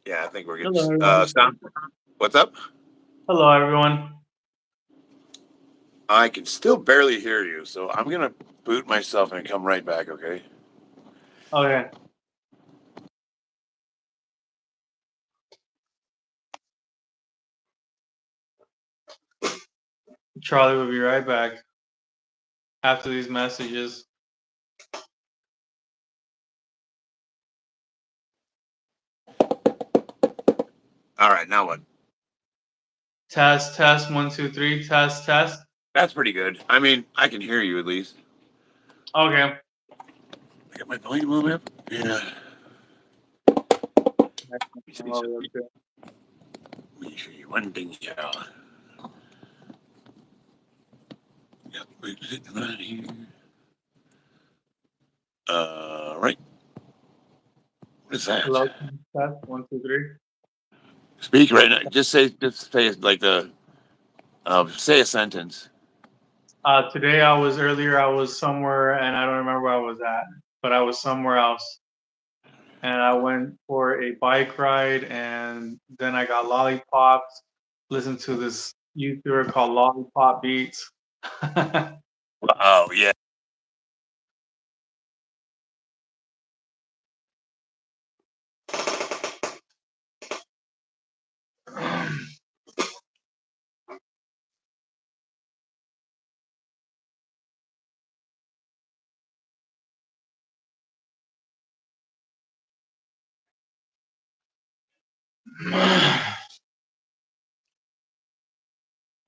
Yeah, I think we're good. Hello, everyone. Sound. What's up? Hello, everyone. I can still barely hear you, so I'm gonna boot myself and come right back. Okay. Okay. Charlie will be right back after these messages. All right. Now what? Test, test, 1, 2, 3, test, test. That's pretty good. I mean, I can hear you at least. Okay. I got my volume on up. Yeah. Let me see something. Let me show you one thing, y'all. Yep, we're sitting right here. Right. What is that? Hello, test, 1, 2, 3. Speak right now. Just say like the. Say a sentence. Today I was somewhere and I don't remember where I was at, but I was somewhere else. And I went for a bike ride and then I got lollipops, listened to this YouTuber called Lollipop Beats. Oh yeah.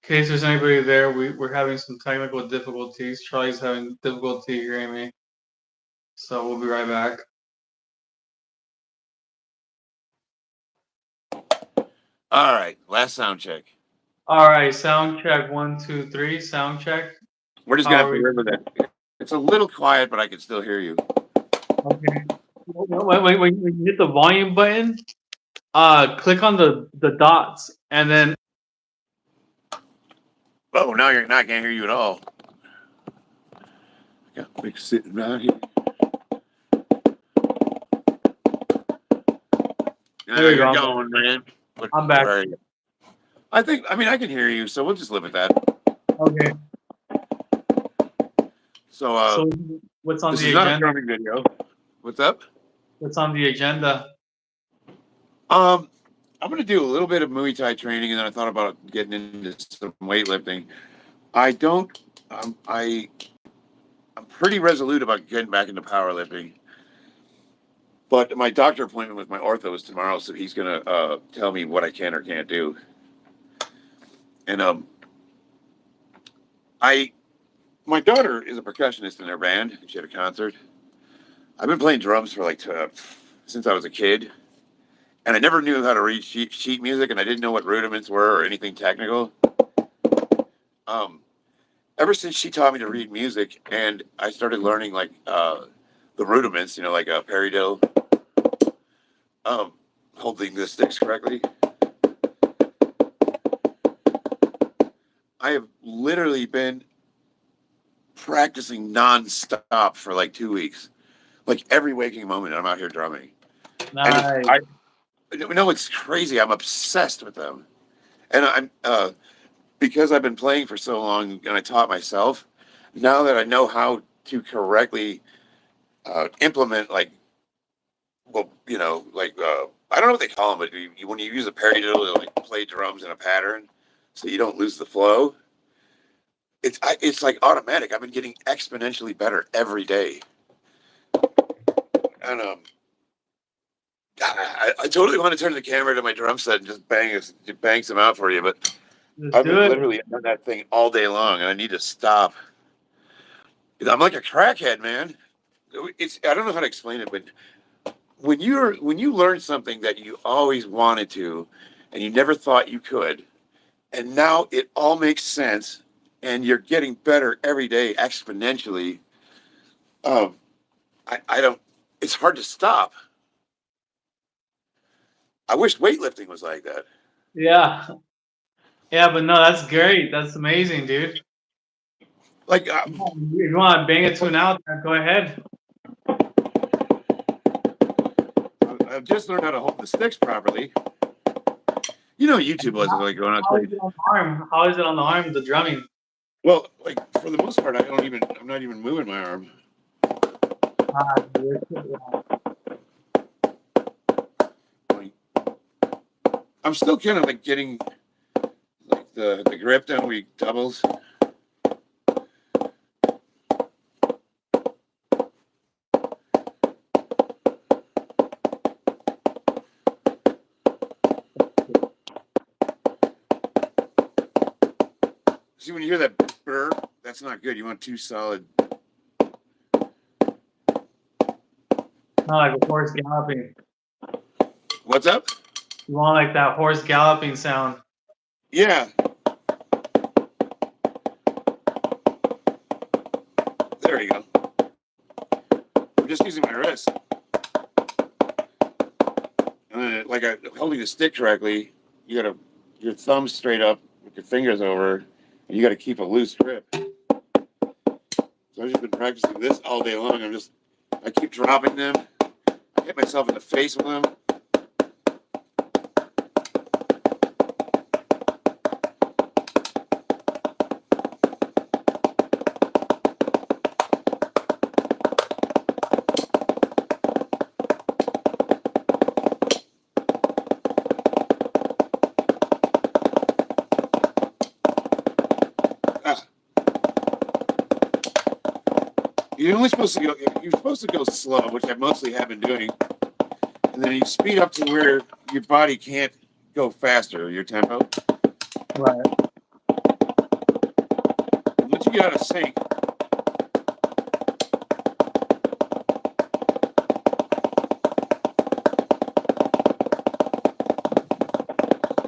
In case there's anybody there, we're having some technical difficulties. Charlie's having difficulty hearing me. So we'll be right back. All right. Last sound check. All right, sound check 1, 2, 3. Sound check. We're just How gonna have are to we? live with it. It's a little quiet, but I can still hear you. Okay. Wait. When you hit the volume button, click on the dots, and then Oh, now you're not. I can't hear you at all. I got big sitting right here. Now there you go. you're going, man. I'm back. Where are you? I think. I mean, I can hear you, so we'll just live with that. Okay. So, So what's on this the is not a agenda? drumming video. What's up? What's on the agenda? I'm gonna do a little bit of Muay Thai training, and then I thought about getting into some weightlifting. I don't. I'm pretty resolute about getting back into powerlifting. But my doctor appointment with my ortho is tomorrow, so he's gonna tell me what I can or can't do. And I my daughter is a percussionist in their band. She had a concert. I've been playing drums for like since I was a kid, and I never knew how to read sheet music, and I didn't know what rudiments were or anything technical. Um, Ever since she taught me to read music, and I started learning like the rudiments, like a paradiddle, um, holding the sticks correctly. I have literally been practicing nonstop for like 2 weeks, like every waking moment. I'm out here drumming, and Nice. I know it's crazy. I'm obsessed with them, and I'm because I've been playing for so long, and I taught myself. Now that I know how to correctly implement, like, well, I don't know what they call them, but when you use a paradiddle to like play drums in a pattern, so you don't lose the flow. It's like automatic. I've been getting exponentially better every day, and I totally want to turn the camera to my drum set and just bang some out for you, but Let's I've do been it. literally on that thing all day long, and I need to stop. I'm like a crackhead, man. I don't know how to explain it, but when you learn something that you always wanted to, and you never thought you could, and now it all makes sense, and you're getting better every day exponentially. Um, I don't. It's hard to stop. I wish weightlifting was like that. Yeah. Yeah, but no, that's great. That's amazing, dude. Like If you want to bang a tune out, go ahead. I've just learned how to hold the sticks properly. You know, YouTube wasn't like going on. How is it on the arm? How is it on the arm? The drumming. Well, like for the most part, I'm not even moving my arm. I'm still kind of like getting like the grip down where he doubles. See, when you hear that burr, that's not good. You want two solid. Not like a horse galloping. What's up? You want like that horse galloping sound. Yeah. There you go. I'm just using my wrist. And then, like, holding the stick correctly, you got your thumb straight up with your fingers over, and you got to keep a loose grip. So I've just been practicing this all day long. I keep dropping them. I hit myself in the face with them. You're supposed to go slow, which I mostly have been doing. And then you speed up to where your body can't go faster, your tempo. Right. Once you get out of sync,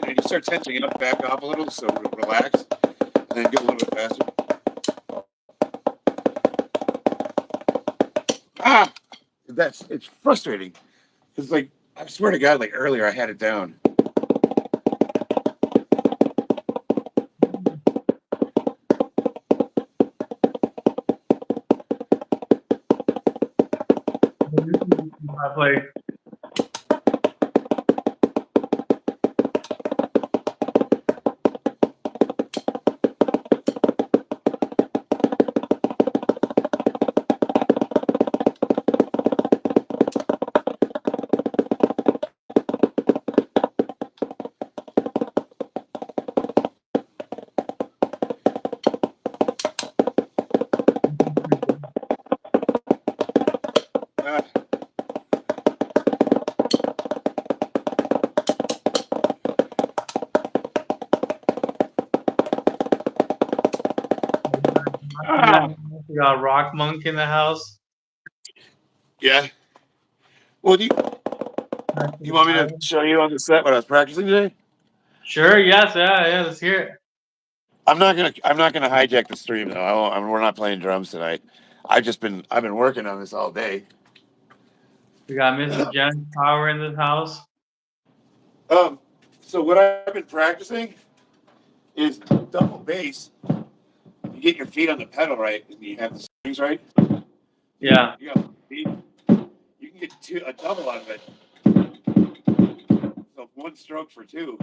and you start tensing it up, back off a little, so relax, and then go a little bit faster. It's frustrating. It's like, I swear to God, like earlier I had it down. I play. We got Rock Monk in the house. Yeah. Well, do you want me to show you on the set what I was practicing today? Sure. Yes. Yeah. Let's hear it. I'm not gonna hijack the stream though. We're not playing drums tonight. I've been working on this all day. We got Mrs. Jen Power in this house. So what I've been practicing is double bass. You get your feet on the pedal right, and you have the strings right. Yeah. You can get a double out of it. So one stroke for two.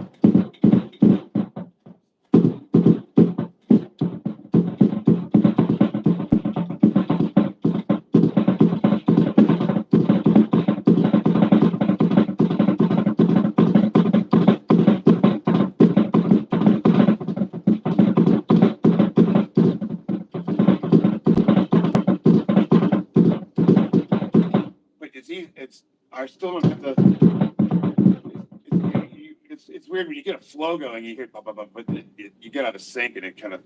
I still don't have it's weird when you get a flow going, you hear, but you get out of sync and it kind of.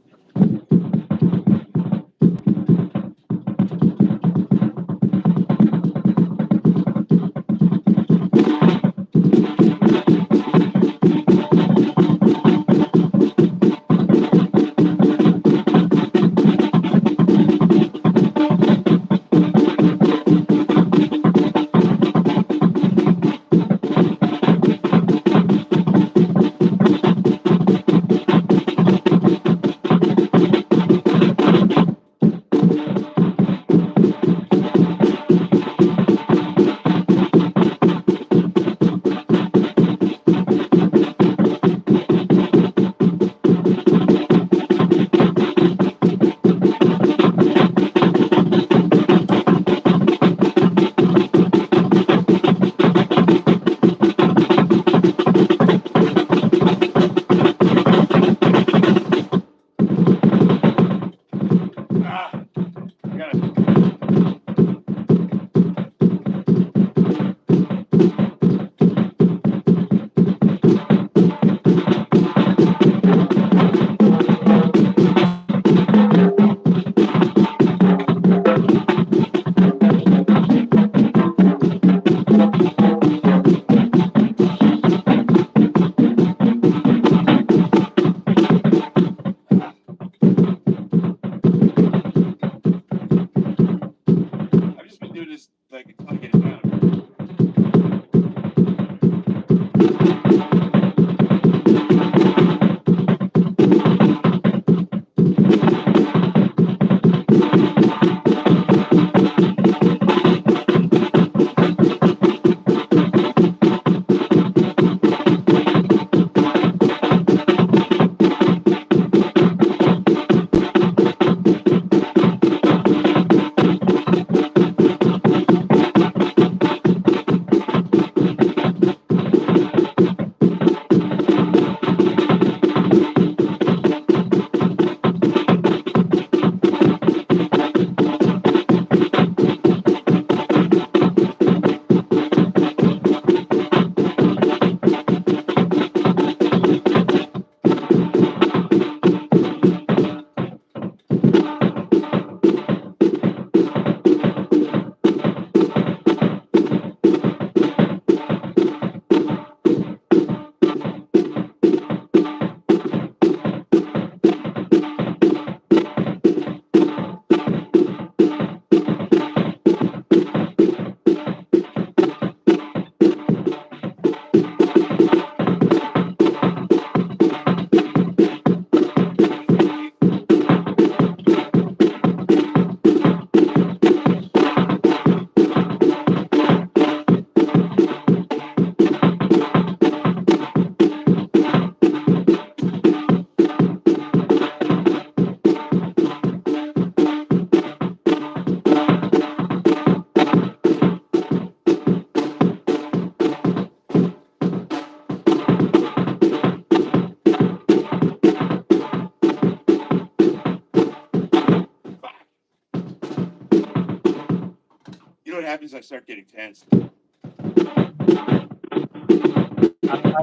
know what happens? I start getting tense. I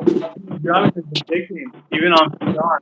think to be honest, it's addicting. Even on PR.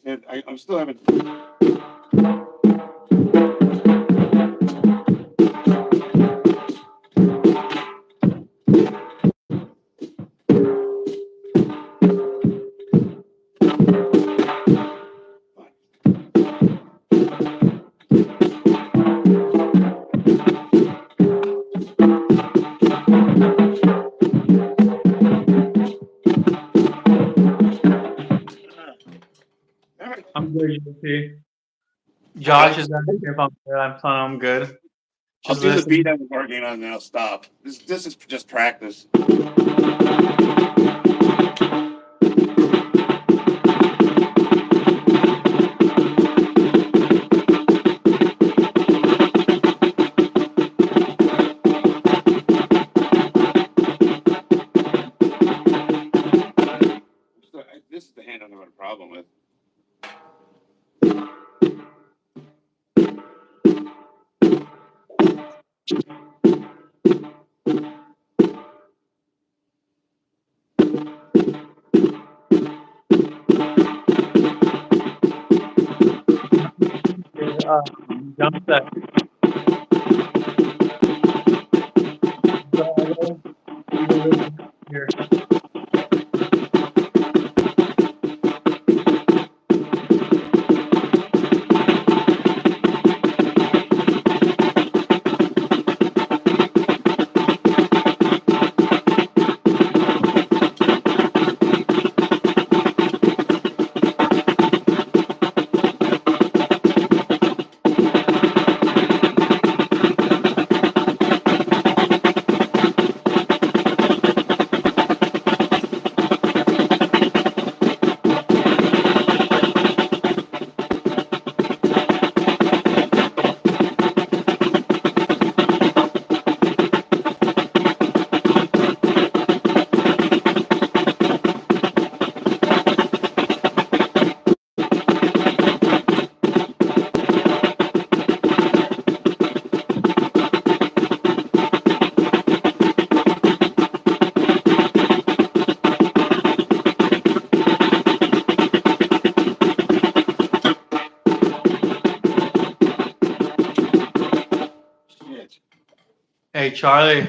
And I'm still having. I'm good, you see. Josh is asking if I'm good. I'm telling him I'm good. I'll Just do the beat listen. I'm working on, and then I'll stop. This is just practice. This is the hand I'm having a problem with. Jump set. So, here. Shit. Hey, Charlie.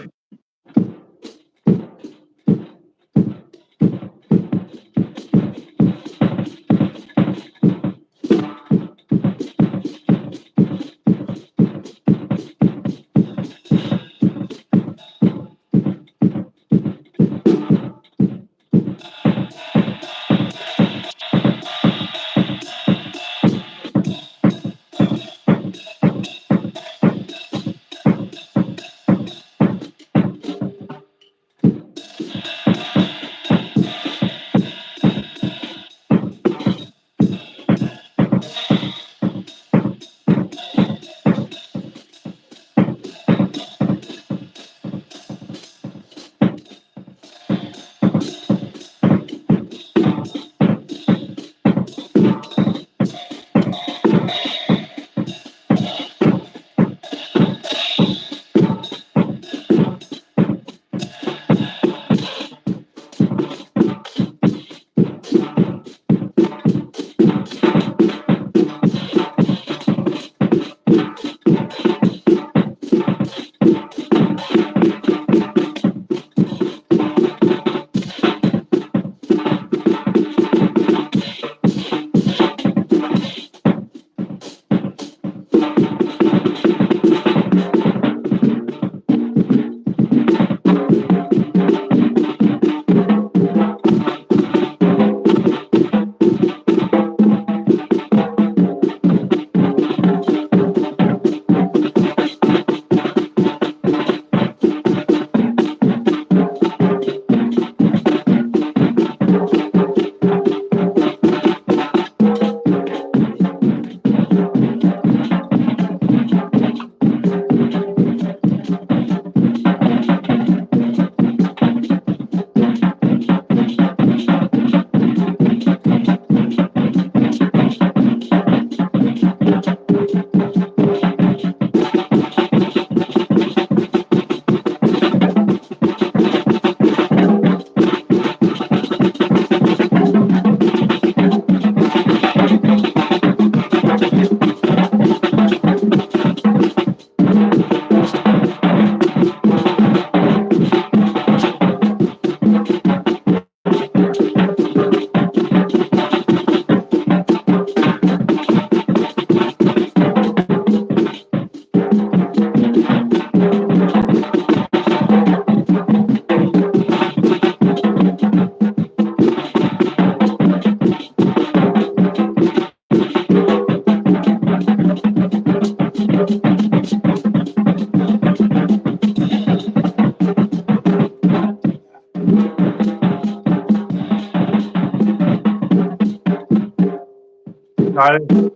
Charlie.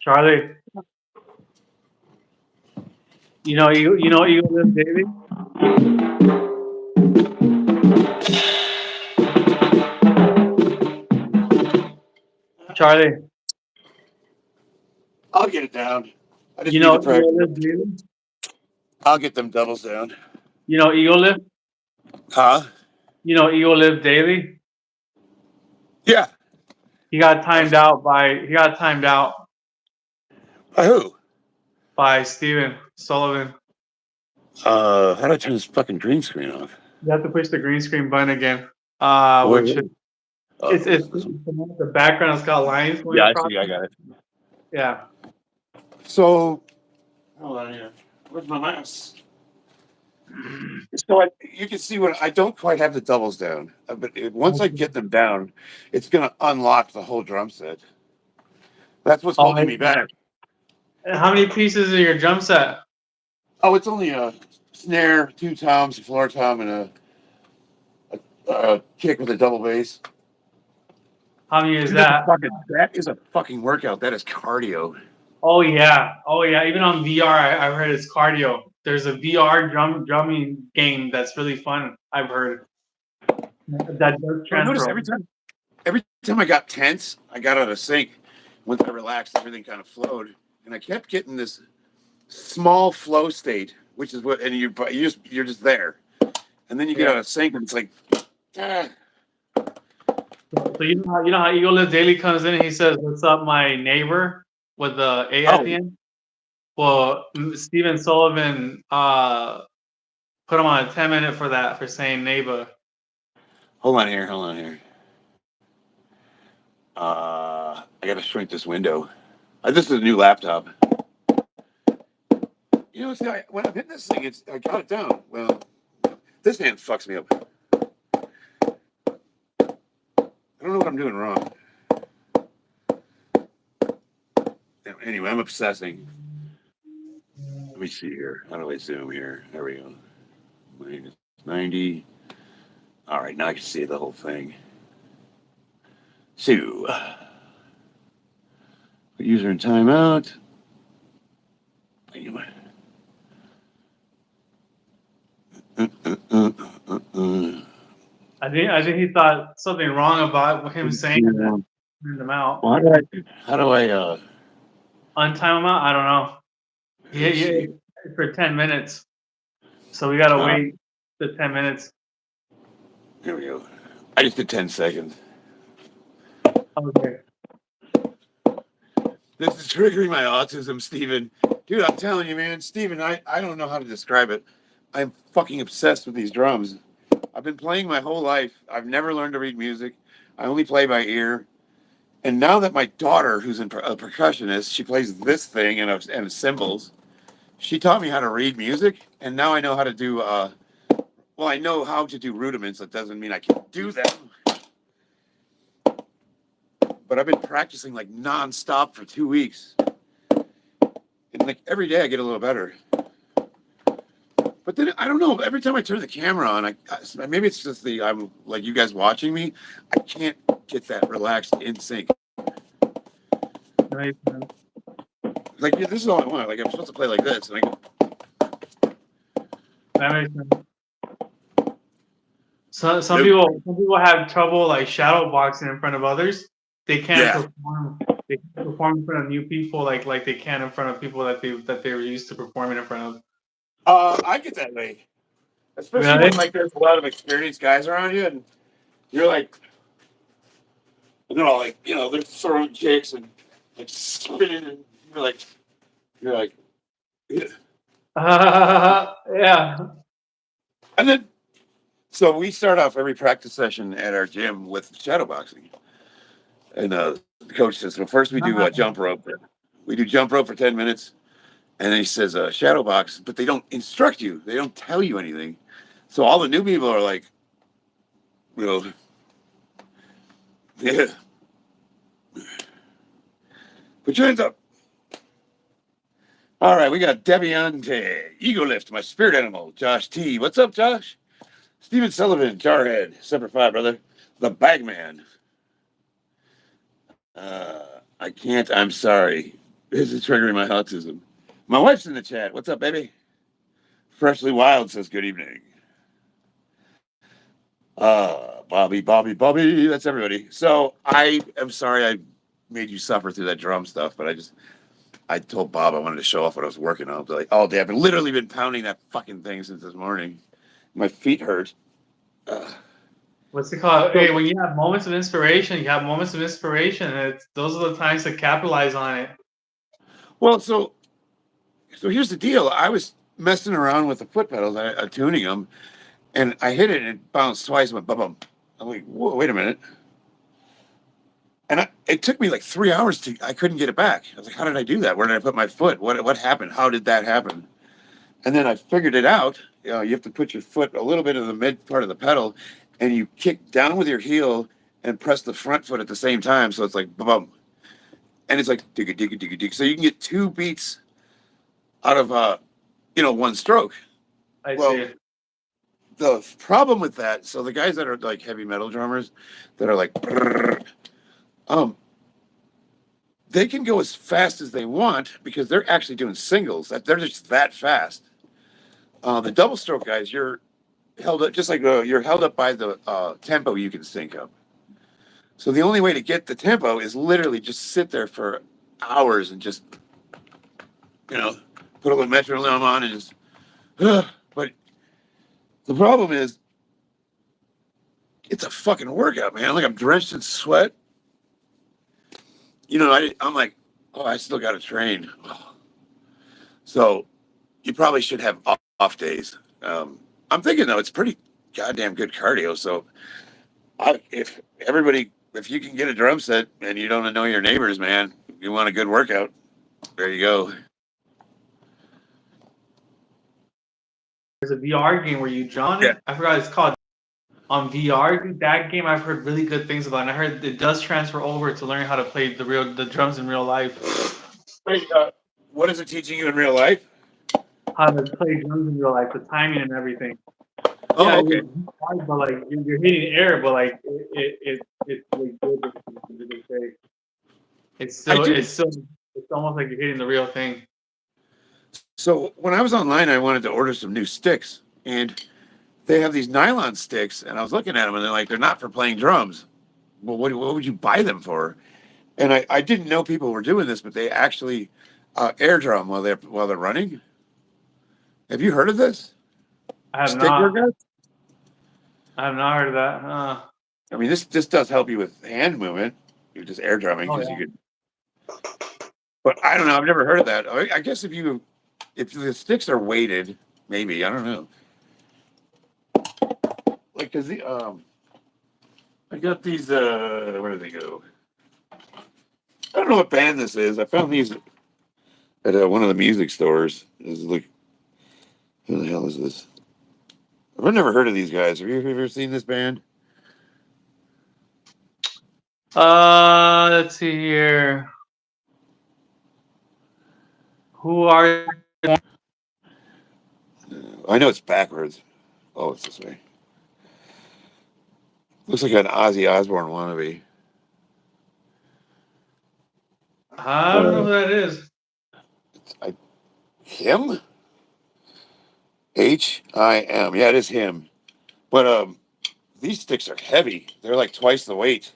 Charlie, you know Eagle Lift Daily? Charlie, I'll get it down. I just you need know to practice. Eagle Lift Daily? I'll get them doubles down. You know Eagle Lift? Huh? You know Eagle Lift Daily? Yeah. He got timed out By who? by Steven Sullivan. How do I turn this fucking green screen off? You have to push the green screen button again. Where? Which it's This one. the background has got lines going Yeah, I across. see. I got it. Yeah. So, hold on here. Where's my mouse? So you can see what I don't quite have the doubles down, but once I get them down, it's going to unlock the whole drum set. That's what's holding me back. And how many pieces are your drum set? Oh, it's only a snare, 2 toms, a floor tom, and a kick with a double bass. How many is Dude, that? that is a fucking workout. That is cardio. Oh yeah. Even on VR, I've heard it's cardio. There's a VR drumming game that's really fun. I've heard that does I noticed transfer. every time I got tense, I got out of sync. Once I relaxed, everything kind of flowed, and I kept getting this small flow state, which is what, and you're just there, and then you get out of sync, and it's like, ah. So you know how Eagle Lift Daily comes in and he says, "What's up, my neighbor?" with the A at the end. Well, Steven Sullivan put him on a 10-minute for that, for saying neighbor. Hold on here. I got to shrink this window. This is a new laptop. You know, see, when I'm hitting this thing, I got it down. Well, this hand fucks me up. I don't know what I'm doing wrong. Anyway, I'm obsessing. Let me see here. How do I zoom here? There we go. Minus 90. All right, now I can see the whole thing. So, put user in timeout. Anyway. I think he thought something wrong about him saying that. Turned him out. Well, how do I Untime him out? I don't know. Yeah, for 10 minutes. So we gotta wait the 10 minutes. Here we go. I just did 10 seconds. Okay. This is triggering my autism, Steven. Dude, I'm telling you, man. Steven, I don't know how to describe it. I'm fucking obsessed with these drums. I've been playing my whole life. I've never learned to read music. I only play by ear. And now that my daughter, who's a percussionist, she plays this thing and cymbals. She taught me how to read music, and now I know how to do. Well, I know how to do rudiments. That doesn't mean I can do them. But I've been practicing like nonstop for 2 weeks, and like every day I get a little better. But then I don't know. Every time I turn the camera on, maybe it's just I'm like you guys watching me. I can't get that relaxed in sync. Right. Like this is all I want. Like I'm supposed to play like this, and I go. That makes sense. So some people have trouble like shadow boxing in front of others. They can't perform. They can't perform in front of new people like they can in front of people that they were used to performing in front of. I get that way, especially when like there's a lot of experienced guys around you, and you're like, they're all like, they're throwing kicks and like spinning, and you're like, yeah. Yeah. And then, so we start off every practice session at our gym with shadow boxing. And the coach says, well, first we do a jump rope. We do jump rope for 10 minutes. And then he says, shadow box, but they don't instruct you. They don't tell you anything. So all the new people are like, you know, yeah, put your hands up. All right, we got Deviante, Ego Lift, my spirit animal, Josh T. What's up, Josh? Steven Sullivan, Jarhead, Semper Fi, brother. The Bagman. I can't, I'm sorry. This is triggering my autism. My wife's in the chat. What's up, baby? Freshly Wild says good evening. Bobby. That's everybody. So I am sorry I made you suffer through that drum stuff, but I told Bob I wanted to show off what I was working on. Like all day, I've literally been pounding that fucking thing since this morning. My feet hurt. What's it called? Hey, when you have moments of inspiration, you have moments of inspiration. Those are the times to capitalize on it. Well, so here's the deal. I was messing around with the foot pedals, tuning them, and I hit it and it bounced twice and went bum. I'm like, whoa, wait a minute. And it took me like 3 hours I couldn't get it back. I was like, how did I do that? Where did I put my foot? What happened? How did that happen? And then I figured it out. You have to put your foot a little bit in the mid part of the pedal and you kick down with your heel and press the front foot at the same time. So it's like, bum. And it's like, dig. So you can get 2 beats out of, one stroke. I see. The problem with that, so the guys that are like heavy metal drummers that are like, they can go as fast as they want because they're actually doing singles. They're just that fast. The double stroke guys, you're held up just like you're held up by the tempo you can sync up. So the only way to get the tempo is literally just sit there for hours and just, put a little metronome on and just. But the problem is, it's a fucking workout, man. Like I'm drenched in sweat. I'm like, oh, I still got to train. So you probably should have off days. I'm thinking though, it's pretty goddamn good cardio. So if you can get a drum set and you don't know your neighbors, man, you want a good workout. There you go. There's a VR game where you jump on it. I forgot it's called. On VR, dude, that game I've heard really good things about, and I heard it does transfer over to learning how to play the drums in real life. Hey, what is it teaching you in real life? How to play drums in real life, the timing and everything. Oh, Yeah, okay. but like you're hitting air, but like it's really good. It's almost like you're hitting the real thing. So when I was online, I wanted to order some new sticks, and they have these nylon sticks, and I was looking at them, and they're not for playing drums. Well, what would you buy them for? And I didn't know people were doing this, but they actually air drum while they're running. Have you heard of this? I have Stick not. workout? I have not heard of that. I mean, this does help you with hand movement. You're just air drumming because you could. But I don't know. I've never heard of that. I guess if the sticks are weighted, maybe I don't know. Like, cause I got these. Where did they go? I don't know what band this is. I found these at one of the music stores. This is like, who the hell is this? I've never heard of these guys. Have you ever seen this band? Let's see here. Who are you? I know it's backwards. Oh, it's this way. Looks like an Ozzy Osbourne wannabe. I don't know who that is. Him? HIM. Yeah, it is him. But these sticks are heavy. They're like twice the weight.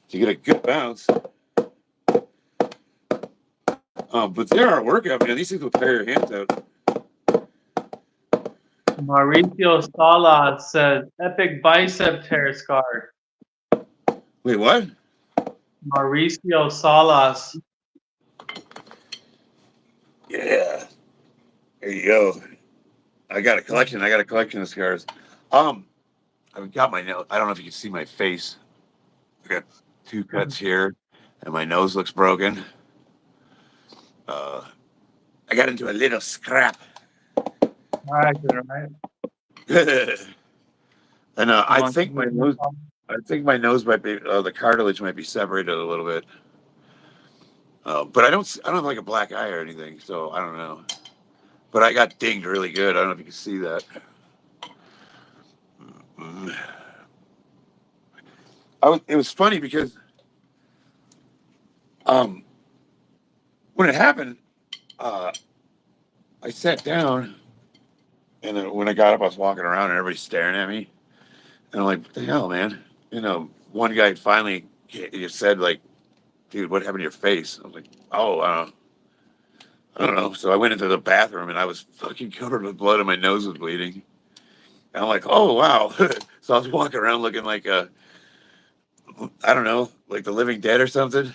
To get a good bounce. But they are a workout, man. These things will tear your hands out. Mauricio Salas says epic bicep tear scar. Wait, what? Mauricio Salas. Yeah. There you go. I got a collection of scars. I've got my nail. I don't know if you can see my face. I got 2 cuts here, and my nose looks broken. I got into a little scrap. All right, all right. And You want to do it? I think my nose might be, the cartilage might be separated a little bit. But I don't have like a black eye or anything, so I don't know. But I got dinged really good. I don't know if you can see that. Mm. It was funny because um, when it happened, uh, I sat down, and then when I got up, I was walking around, and everybody's staring at me, and I'm like, "What the hell, man?" One guy finally he said, like, "Dude, what happened to your face?" I was like, "Oh, I don't know." So I went into the bathroom, and I was fucking covered with blood, and my nose was bleeding. And I'm like, "Oh, wow!" So I was walking around looking like I don't know, like the Living Dead or something.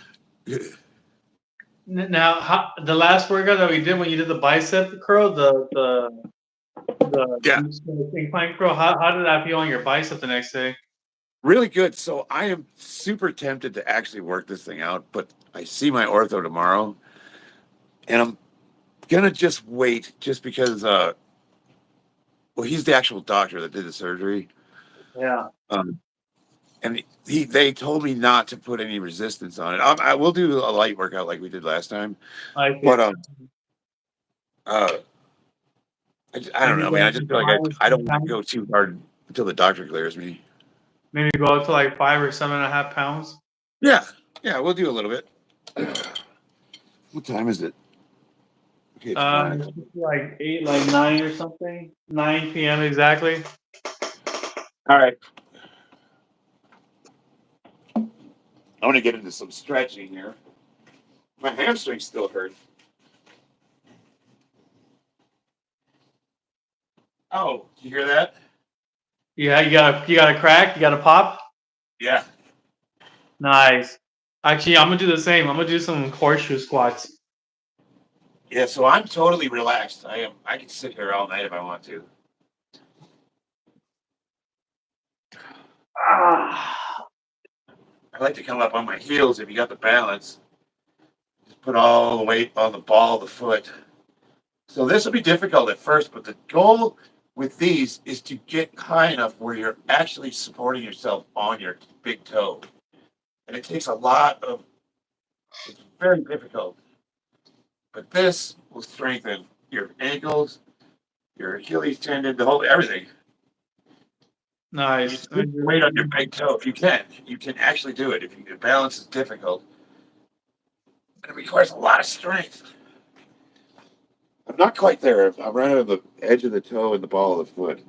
Now, the last workout that we did when you did the bicep curl, Yeah, the incline curl, how did that feel on your bicep the next day? really good. So I am super tempted to actually work this thing out, but I see my ortho tomorrow, and I'm gonna just wait, just because. Well, he's the actual doctor that did the surgery, Yeah, um, and they told me not to put any resistance on it. I will do a light workout like we did last time, I but see. uh, I don't Maybe know, go man. I up just to feel like 5 or 7 I don't want to pounds. go too hard until the doctor clears me. Maybe go up to like 5 or 7.5 pounds. Yeah, yeah, we'll do a little bit. What time is it? Okay, it's 9 o'clock. It should be like 8, like 9 or something. 9 p.m. exactly. All right, I'm gonna get into some stretching here. My hamstring still hurt. Oh, did you hear that? Yeah, you got a crack, you got a pop. Yeah. Nice. Actually, I'm gonna do the same. I'm gonna do some horseshoe squats. Yeah, so I'm totally relaxed. I am. I can sit here all night if I want to. Ah, I like to come up on my heels if you got the balance. Just put all the weight on the ball of the foot. So this will be difficult at first, but the goal with these is to get high enough where you're actually supporting yourself on your big toe. And it takes a lot of, it's very difficult. But this will strengthen your ankles, your Achilles tendon, the whole everything. You nice. just put weight on your big toe if you can. You can actually do it. If the balance is difficult, and it requires a lot of strength. I'm not quite there. I'm right on the edge of the toe and the ball of the foot.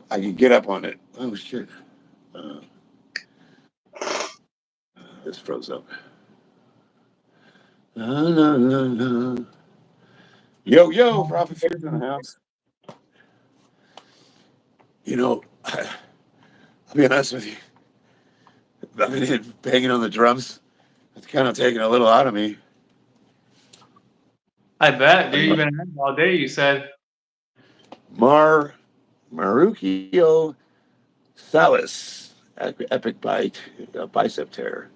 I can get up on it. Oh shit! Uh, this froze up. No, no, no, no. Yo, yo, Prophet Fear's in the house. You know, I'll be honest with you. I've been banging on the drums. It's kind of taking a little out of me. I bet, dude. You've been at it all day. You said. Mar Marukio Salis, epic bite, bicep tear.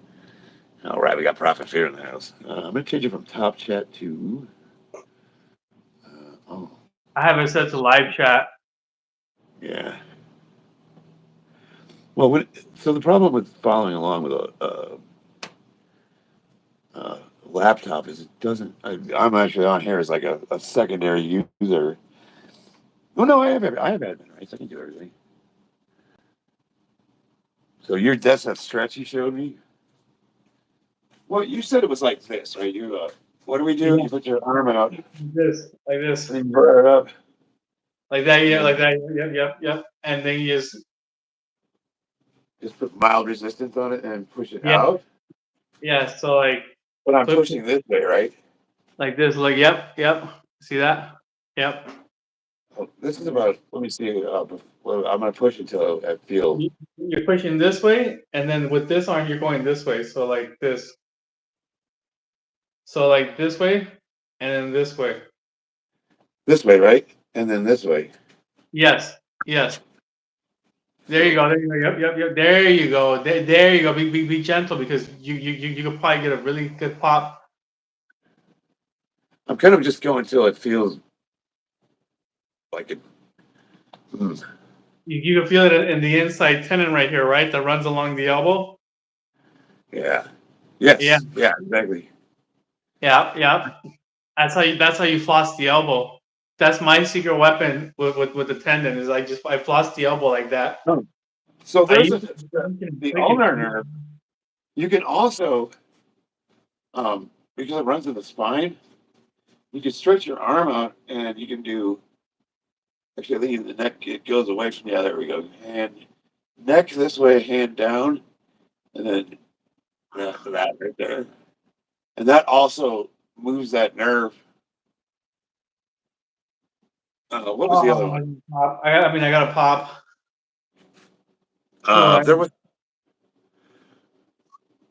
All right, we got Prophet Fear in the house. I'm gonna change it from top chat to. Oh, I have it set to live chat. yeah. Well, so the problem with following along with laptop is it doesn't. I'm actually on here as like a secondary user. Oh no, I have admin rights. I can do everything. So that's that stretch you showed me. Well, you said it was like this, right? What do we do? Yeah, You put your arm out like this, and you burn it up, like that. and Yeah, then like that. Yep, yep, yep. And then you just put mild resistance on it and push it yeah, out. yeah. So like, But I'm push pushing this way, right? like this. Like, yep, yep. See that? Yep. Oh, this is about. Let me see. Well, I'm gonna push until I feel You're pushing this way, and then with this arm, you're going this way. So like this. So like this way, and then this way. this way, right? And then this way. Yes, yes. There you So go. There you go. Yep, yep, yep. There you go. There you go. Be, be gentle, because you could probably get a really good pop. I'm kind of just going till it feels like it. Mm, You can feel it in the inside tendon right here, right? That runs along the elbow. yeah. Yeah, Yes. Yeah. Exactly. yeah, yeah. That's how you floss the elbow. That's my secret weapon with the tendon is I floss the elbow like that. Oh. So I there's use a the ulnar nerve. You can also because it runs in the spine. You can stretch your arm out, and you can do. Actually, I think the neck it goes away from. Yeah, there we go. Hand, neck this way, hand down, and then that right there. And that also moves that nerve. What was the other one? I got to pop. There was.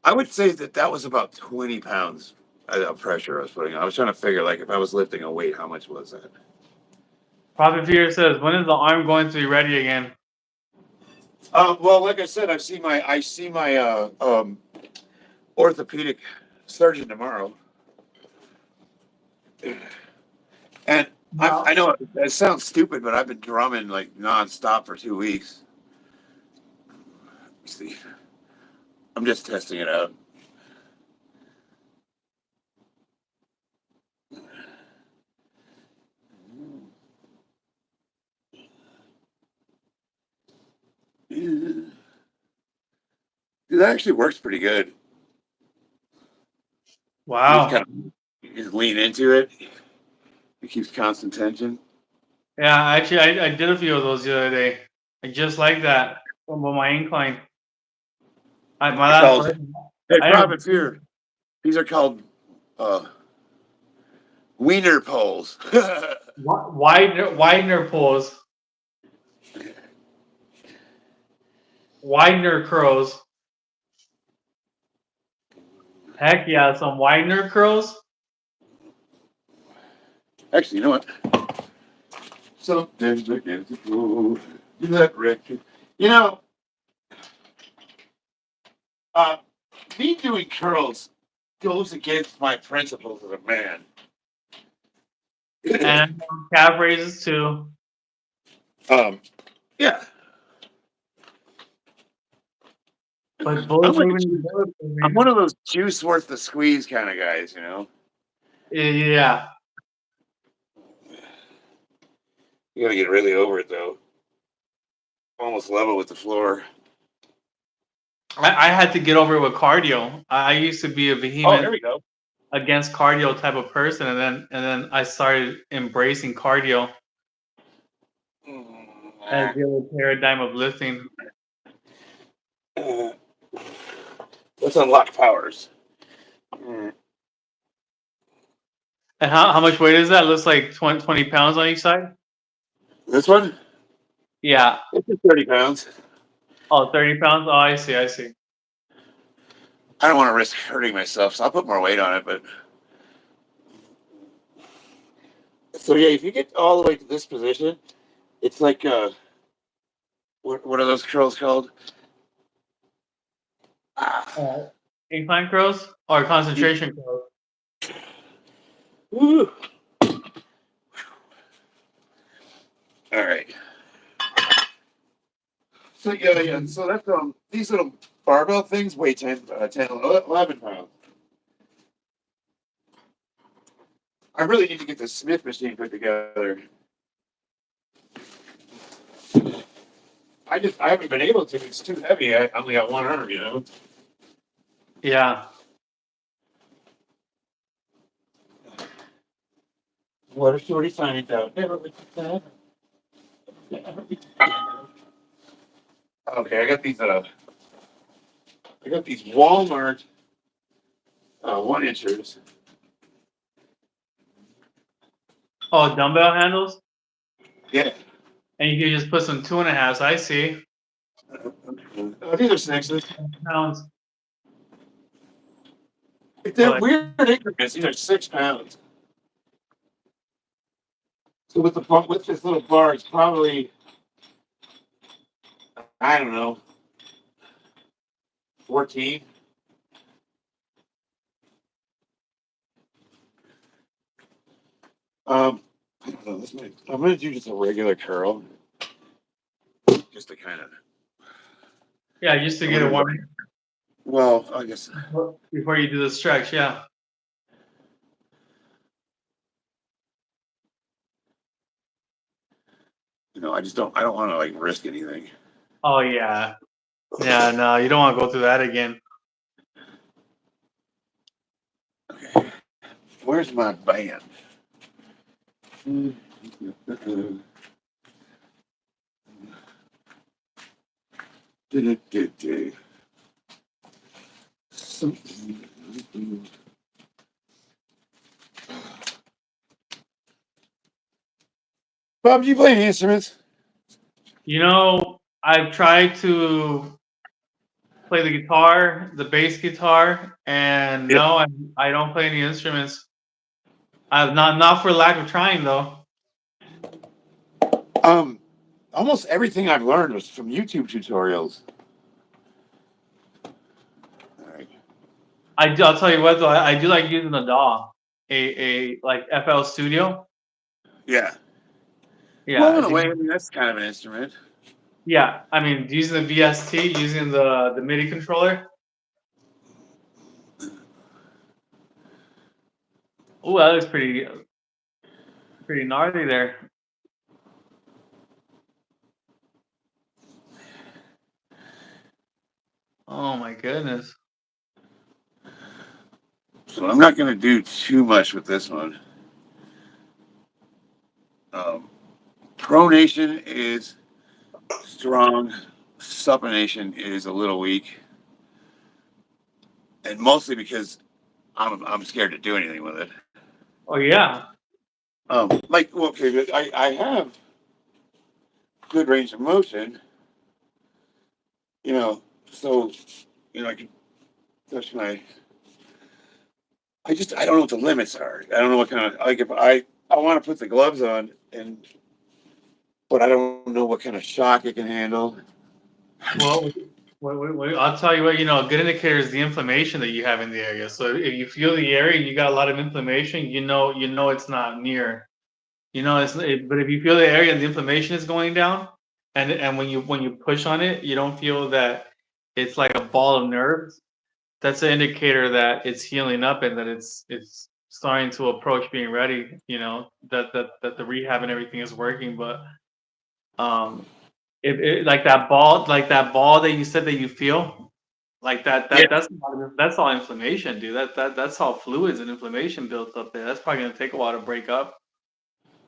I would say that was about 20 pounds of pressure I was putting on. I was trying to figure, like, if I was lifting a weight, how much was that? Prophet Fear says, when is the arm going to be ready again? Well, like I said, I see my orthopedic surgeon tomorrow, and I Wow. know it sounds stupid, but I've been drumming like nonstop for 2 weeks. See, I'm just testing it out. It actually works pretty good. You just Wow. kind of you just lean into it. It keeps constant tension. Yeah, actually, I did a few of those the other day. I just like that from my incline. My They're last called, person, hey, I didn't Prophet Fear. These are called uh, wiener poles. Widener pulls, Widener curls. Heck yeah, some Widener curls. Actually, you know what? Something begins to go in that direction. You know, uh, me doing curls goes against my principles as a man. And calf raises too. um, yeah, But I'm bullet like a moving is juice. bullet I'm moving. one of those juice worth the squeeze kind of guys. You know, Yeah. you gotta get really over it though. Almost level with the floor. I had to get over it with cardio. I used to be a Oh, there vehement we go. against cardio type of person, and then I started embracing cardio as the old paradigm of lifting. Uh, let's unlock powers. Mm. And how much weight is that? It looks like 20 pounds on each side. This one, Yeah. it's just 30 pounds. Oh, 30 pounds. Oh, I see. I see. I don't want to risk hurting myself, so I'll put more weight on it. But so yeah, if you get all the way to this position, it's like what are those curls called? Ah, Uh, Incline curls or yeah. concentration curls? Woo. All right. So yeah, yeah. So that's these little barbell things weigh 11 pounds. I really need to get the Smith machine put together. I haven't been able to. It's too heavy. I only got one arm, you know. Yeah. What a shorty find out. Never would do that. Okay, I got these Walmart 1 inchers. Oh, dumbbell handles, Yeah. and you can just put some 2.5s. I see. These are sixes. Pounds. They're But weird increments. These are 6 pounds. So with this little bar, it's probably I don't know 14. I don't know. I'm gonna do just a regular curl, just to kind of. Yeah, just to get it warm Well, I guess before you do the stretch. Yeah. I just don't. I don't want to like risk anything. Oh yeah. Yeah. No, you don't want to go through that again. Okay. Where's my band? Bob, do you play any instruments? I've tried to play the guitar, the bass guitar, and Yeah. no, I don't play any instruments. I've not for lack of trying though. Um, Almost everything I've learned was from YouTube tutorials. All right. I'll tell you what though, I do like using a DAW, a like FL Studio. Yeah. Well, Yeah, in a way, I mean that's kind of an instrument. yeah. I mean, using the VST, using the MIDI controller. Oh, that looks pretty gnarly there. Oh my goodness. So I'm not going to do too much with this one. Um, Pronation is strong. Supination is a little weak, and mostly because I'm scared to do anything with it. Oh yeah. Like well, okay, but I have good range of motion, you know, so I can touch my. I don't know what the limits are. I don't know what kind of like if I want to put the gloves on but I don't know what kind of shock it can handle. Well, I'll tell you what, a good indicator is the inflammation that you have in the area. So if you feel the area and you got a lot of inflammation, you know it's not near. But if you feel the area and the inflammation is going down, and when you push on it, you don't feel that it's like a ball of nerves. That's an indicator that it's healing up and that it's starting to approach being ready. That the rehab and everything is working. But um, if it, like that ball that you said that you feel like that Yeah. that's all inflammation, dude. That's all fluids and inflammation built up there. That's probably gonna take a while to break up.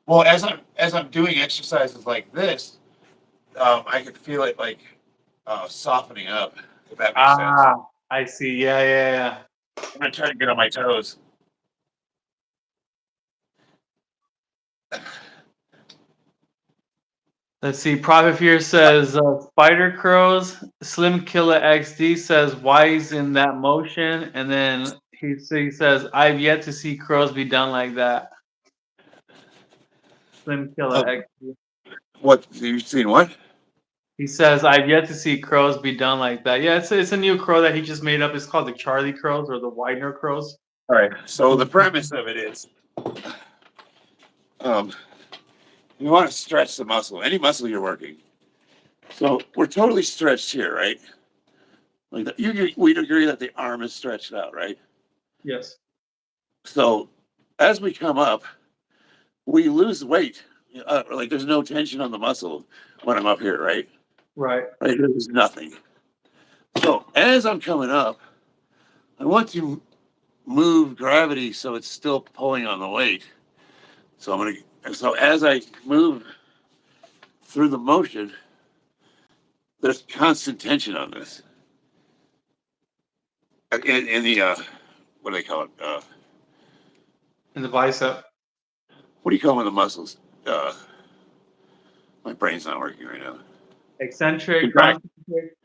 Well, as I'm doing exercises like this, I can feel it like softening up. If that makes sense. Ah, I see. Yeah, yeah, yeah. I'm gonna try to get on my toes. Let's see. Prophet Fear says Spider Crows. Slim Killer XD says why he's in that motion, and then he says I've yet to see crows be done like that. Slim Killer Oh, XD. what you've seen? What? He says I've yet to see crows be done like that. Yeah, it's a new crow that he just made up. It's called the Charlie Crows or the Widener Crows. All right. So the premise of it is, um, you want to stretch the muscle, any muscle you're working. So we're totally stretched here, right? Like we'd agree that the arm is stretched out, right? Yes. So as we come up, we lose weight. Like there's no tension on the muscle when I'm up here, right? Right. Right, there's nothing. So as I'm coming up, I want to move gravity so it's still pulling on the weight. So as I move through the motion, there's constant tension on this. In the what do they call it? In the bicep. What do you call them the muscles? Uh, my brain's not working right now. Eccentric, Contract. concentric.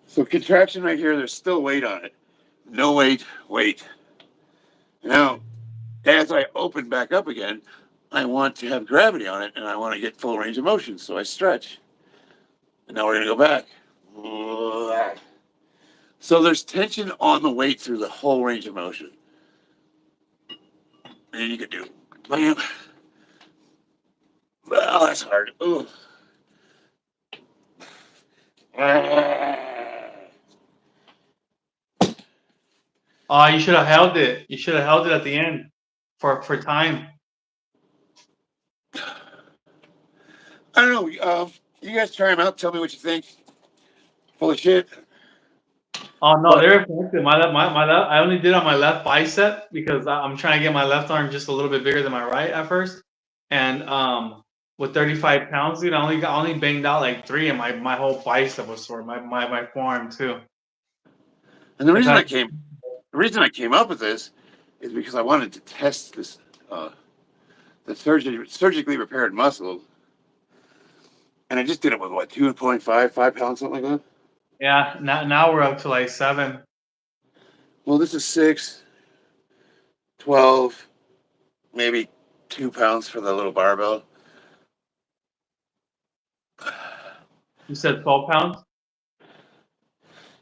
So contraction right here, there's still weight on it. No weight, weight. Now, as I open back up again, I want to have gravity on it and I want to get full range of motion. So I stretch. And now we're going to go back. So there's tension on the weight through the whole range of motion. And you could do Man. Oh, that's hard. Ooh. Oh, you should have held it. You should have held it at the end for time. I don't know. You guys try them out. Tell me what you think. Full of shit. Oh no, But they're effective. My left. I only did on my left bicep because I'm trying to get my left arm just a little bit bigger than my right at first. And with 35 pounds, dude, I only banged out like 3, and my whole bicep was sore. My forearm too. and the I reason got I came, the reason I came up with this, is because I wanted to test this, the surgically repaired muscle, and I just did it with what 2.5, 5 pounds, something like that. yeah. Now we're up to like 7. Well, this is 6, 12, maybe 2 pounds for the little barbell. You said 12 pounds.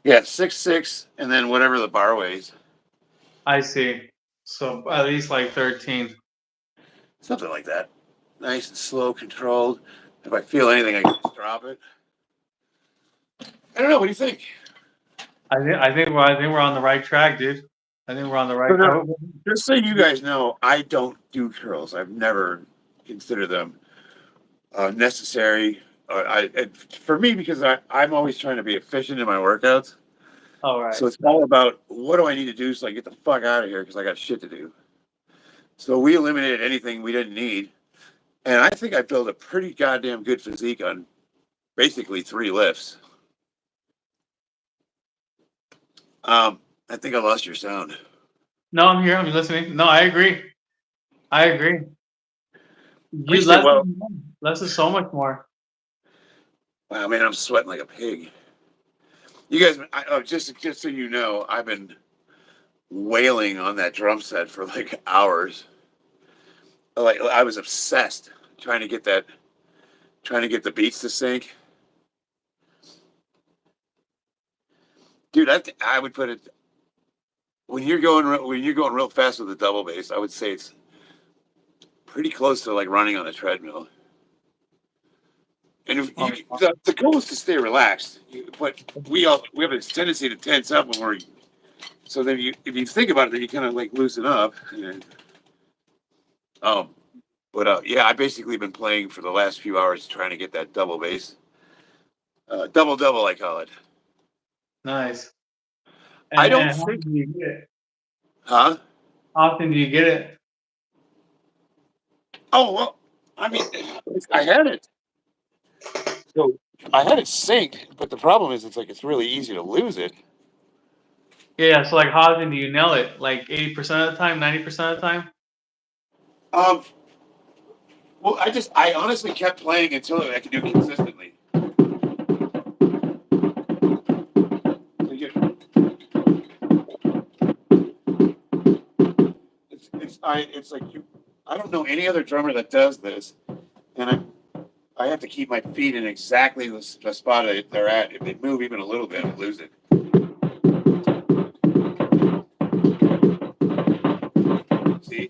Yeah, 6, and then whatever the bar weighs, I see. So at least like 13. something like that. Nice and slow, controlled. If I feel anything, I can just drop it. I don't know. What do you think? I think we're on the right track, dude. I think we're on the right. So now, just so you guys know, I don't do curls. I've never considered them necessary. For me, because I'm always trying to be efficient in my workouts. All right. So it's all about what do I need to do so I get the fuck out of here because I got shit to do. So we eliminated anything we didn't need. And I think I built a pretty goddamn good physique on basically 3 lifts. I think I lost your sound. No, I'm here. I'm listening. No, I agree. I agree. We You say, less is well, more. Less is so much more. wow, man, I'm sweating like a pig. You guys, just so you know, I've been wailing on that drum set for like hours. Like I was obsessed trying to get the beats to sync. Dude, I would put it when you're going real fast with a double bass. I would say it's pretty close to like running on a treadmill. And if you, Oh, the goal is to stay relaxed, but we have a tendency to tense up when we're. So then if you think about it, then you kind of like loosen up. And, um, but yeah, I basically been playing for the last few hours trying to get that double bass, double double, I call it. nice. I don't And how think, often do you get it? huh? How often do you get it? Oh well, I mean, I had it. So I had it sync, but the problem is it's really easy to lose it. Yeah. So like, how often do you nail it? Like 80% of the time, 90% of the time. Um, well, I honestly kept playing until I could do it consistently. So it's like I don't know any other drummer that does this, and I have to keep my feet in exactly the spot they're at. If they move even a little bit, I lose it. See?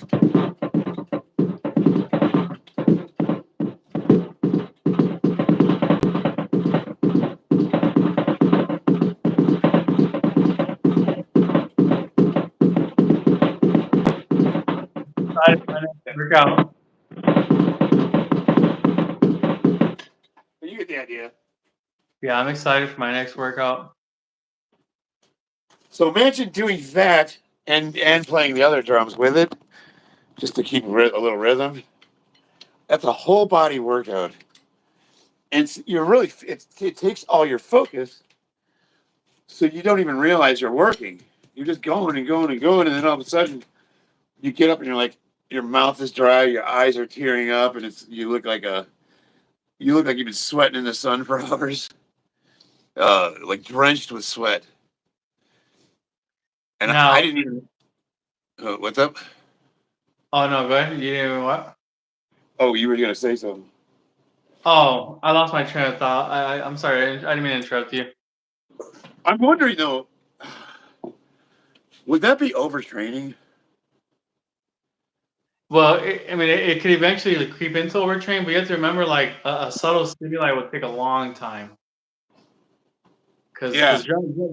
Excited for my next workout. But you get the idea. Yeah, I'm excited for my next workout. So imagine doing that and playing the other drums with it, just to keep a little rhythm. That's a whole body workout, and you're really it takes all your focus, so you don't even realize you're working. You're just going and going and going, and then all of a sudden you get up and you're like, your mouth is dry, your eyes are tearing up, and you look like you've been sweating in the sun for hours, like drenched with sweat. And I Now, didn't even. What's up? oh no, go ahead. You didn't even what? Oh, you were gonna say something. Oh, I lost my train of thought. I'm sorry. I didn't mean to interrupt you. I'm wondering though, would that be overtraining? Well, it could eventually like, creep into overtraining, but you have to remember, like a subtle stimuli would take a long time Yeah, because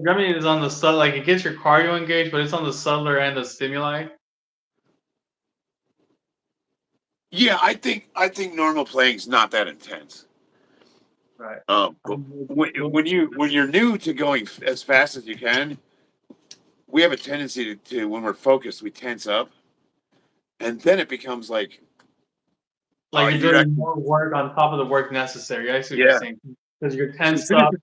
drumming is on the subtle, like it gets your cardio engaged, but it's on the subtler end of stimuli. yeah. I think normal playing's not that intense. Right. But when you're new to going as fast as you can, we have a tendency to when we're focused, we tense up, and then it becomes like, Like you're you're doing actually, more work on top of the work necessary. I see what you're yeah. saying because you're So as tensed soon as up,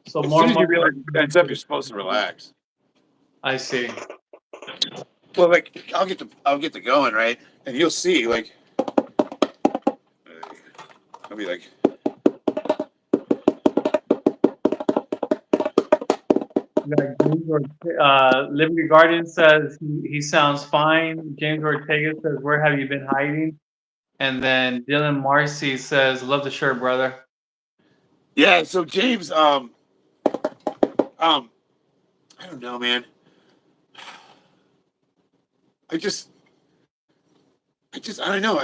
so as soon more as you muscle. realize you tense up, you're supposed to relax. I see. Well, like I'll get to going, right, and you'll see like I'll be like, Yeah, Liberty Guardian says he sounds fine. James Ortega says, "Where have you been hiding?" And then Dylan Marcy says, "Love the shirt, brother." yeah. So James, um, I don't know, man. I just I don't know.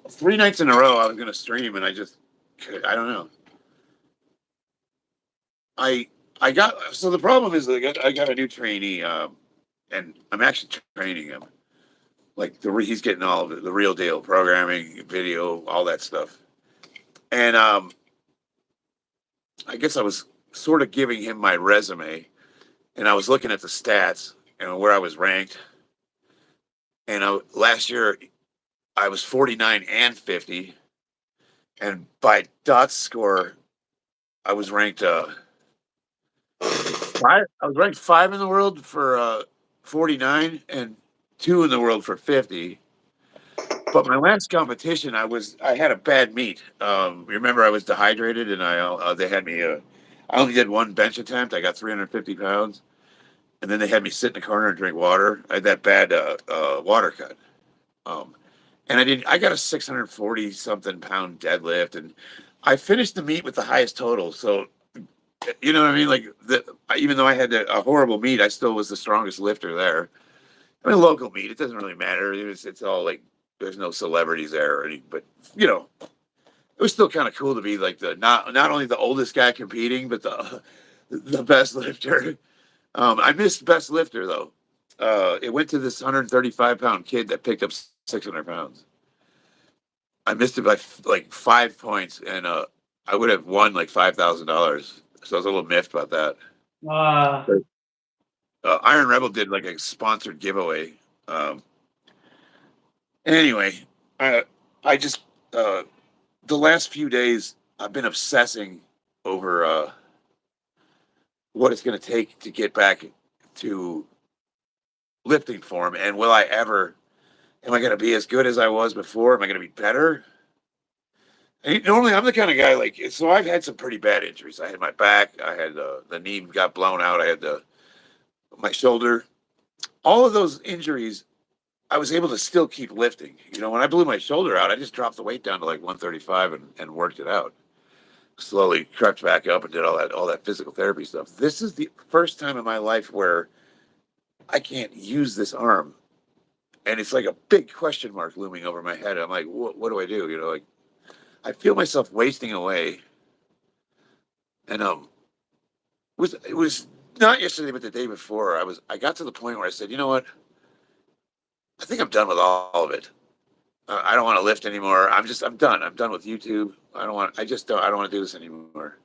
3 nights in a row I was gonna stream, and I don't know. I I got so the problem is that I got a new trainee, and I'm actually training him. Like he's getting all of the real deal programming, video, all that stuff. And I guess I was sort of giving him my resume, and I was looking at the stats and where I was ranked. And last year I was 49 and 50, and by dot score I was ranked five. I was ranked five in the world for 49 and two in the world for 50. But my last competition, I had a bad meet. Remember, I was dehydrated, and they had me. I only did one bench attempt. I got 350 pounds, and then they had me sit in the corner and drink water. I had that bad water cut, um, and I did. I got a 640 something pound deadlift, and I finished the meet with the highest total. So you know what I mean? Like even though I had a horrible meet, I still was the strongest lifter there. I mean, local meet, it doesn't really matter. It's all like there's no celebrities there or anything, but you know, it was still kind of cool to be like the not only the oldest guy competing, but the best lifter. I missed best lifter though. It went to this 135-pound kid that picked up 600 pounds. I missed it by like 5 points, and I would have won like $5,000. So I was a little miffed about that. Uh, Iron Rebel did like a sponsored giveaway. Um, anyway, I I just the last few days I've been obsessing over what it's going to take to get back to lifting form, and will I ever? Am I going to be as good as I was before? Am I going to be better? And normally, I'm the kind of guy like so. I've had some pretty bad injuries. I had my back. I had the knee got blown out. I had my shoulder. All of those injuries, I was able to still keep lifting. You know, when I blew my shoulder out, I just dropped the weight down to like 135 and worked it out. Slowly crept back up and did all that physical therapy stuff. This is the first time in my life where I can't use this arm, and it's like a big question mark looming over my head. I'm like, what do I do? You know, like I feel myself wasting away, and it was not yesterday, but the day before. I got to the point where I said, you know what? I think I'm done with all of it. I don't want to lift anymore. I'm done. I'm done with YouTube. I don't want to do this anymore.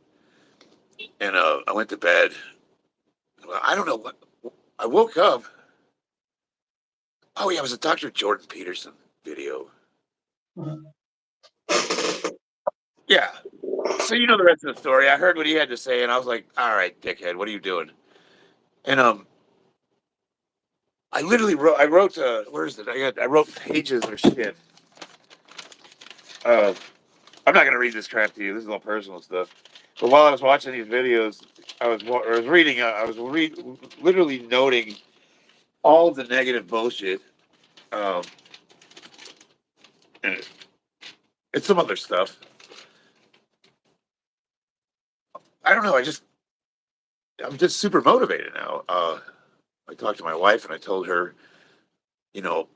And I went to bed. Well, I don't know what. I woke up. Oh yeah, it was a Dr. Jordan Peterson video. Yeah. So you know the rest of the story. I heard what he had to say, and I was like, "All right, dickhead, what are you doing?" And I literally wrote. I wrote. Where is it? I wrote pages of shit. Uh, I'm not gonna read this crap to you. This is all personal stuff. But while I was watching these videos, I was reading. Literally noting all the negative bullshit. Um, and it's some other stuff. I don't know. I'm just super motivated now. I talked to my wife and I told her, you know,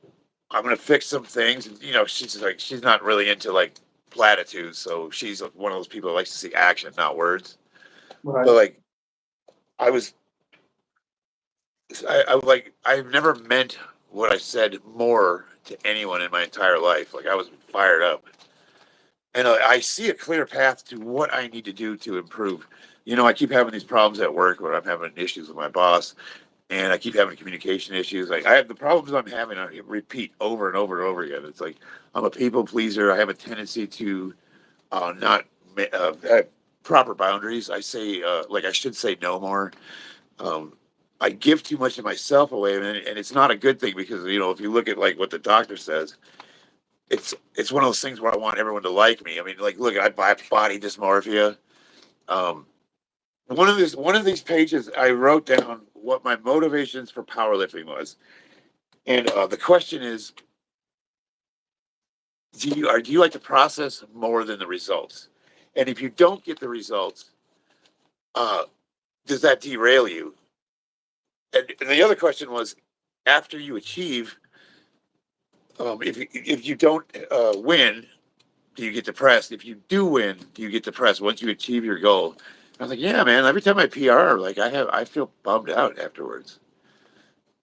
I'm gonna fix some things. And, she's not really into like platitudes, so she's one of those people that likes to see action, not words. Right. But like, I was, I've never meant what I said more to anyone in my entire life. Like I was fired up, and I see a clear path to what I need to do to improve. I keep having these problems at work where I'm having issues with my boss, and I keep having communication issues. Like I have the problems I'm having, I repeat over and over and over again. It's like I'm a people pleaser. I have a tendency to not have proper boundaries. I say like I should say no more. Um, I give too much of myself away, and it's not a good thing because if you look at like what the doctor says, it's one of those things where I want everyone to like me. I mean, like, look, I have body dysmorphia. Um, one of these pages, I wrote down what my motivations for powerlifting was, and the question is, do you like the process more than the results? And if you don't get the results, uh, does that derail you? And the other question was, after you achieve, if you don't win, do you get depressed? If you do win, do you get depressed once you achieve your goal? I was like, yeah, man. Every time I PR, like I feel bummed out afterwards.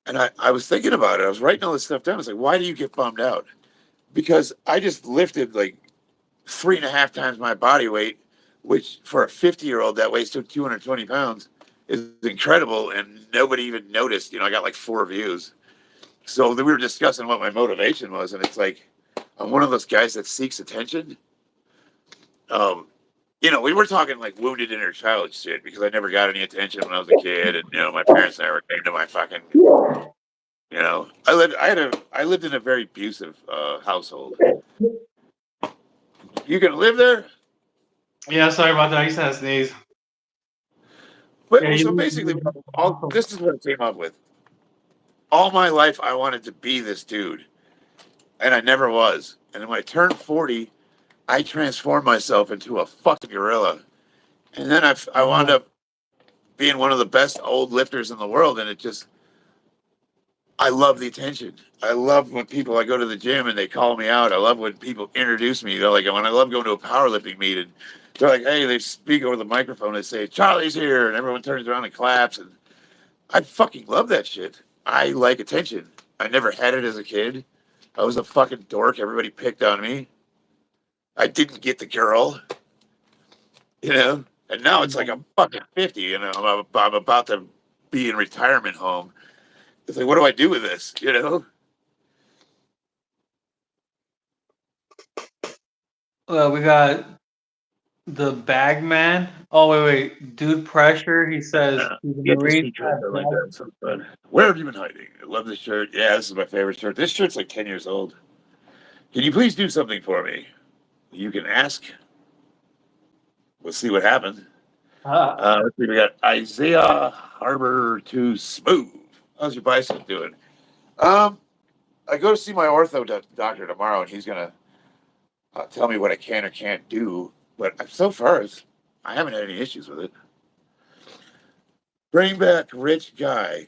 And I was thinking about it. I was writing all this stuff down. I was like, why do you get bummed out? Because I just lifted like 3.5 times my body weight, which for a 50-year-old that weighs 220 pounds is incredible. And nobody even noticed. I got like 4 views. So then we were discussing what my motivation was. And it's like, I'm one of those guys that seeks attention. Um, we were talking like wounded inner child shit because I never got any attention when I was a kid. And, my parents never came to my fucking, I lived in a very abusive household. You can live there? Yeah, sorry about that. I used to have sneeze. Yeah, But so basically, you this is what I came up with. All my life, I wanted to be this dude, and I never was. And when I turned 40, I transformed myself into a fucking gorilla. And then I wound up being one of the best old lifters in the world. And I love the attention. I love when I go to the gym and they call me out. I love when people introduce me. Like when I love going to a powerlifting meeting. They're like, hey, they speak over the microphone. They say, Charlie's here. And everyone turns around and claps. And I fucking love that shit. I like attention. I never had it as a kid. I was a fucking dork. Everybody picked on me. I didn't get the girl, And now it's like I'm fucking 50, I'm about to be in retirement home. It's like, what do I do with this? We got the bag man. Oh wait. Dude pressure. He says he's a Get this Marine. t-shirt. I like that. So fun. Where have you been hiding? I love this shirt. Yeah, this is my favorite shirt. This shirt's like 10 years old. Can you please do something for me? You can ask. We'll see what happens. Let's see. We got Isaiah Harbor to Smooth. How's your bicep doing? Um, I go to see my ortho doctor tomorrow, and he's gonna tell me what I can or can't do. But so far, I haven't had any issues with it. Bring back rich guy.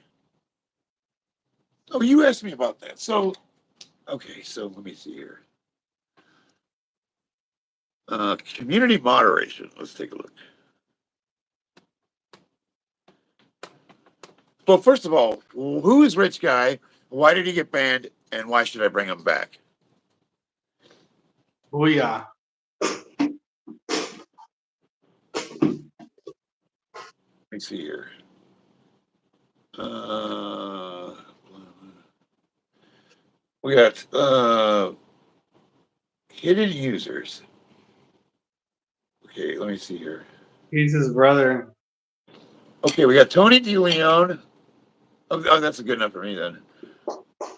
Oh, you asked me about that. So, okay, so let me see here. Community moderation. Let's take a look. Well, first of all, who is rich guy? Why did he get banned? And why should I bring him back? Oh yeah. Let me see here. Uh, we got hidden users. Okay, let me see here. He's his brother. Okay, we got Tony DeLeon. Oh, that's a good enough for me then.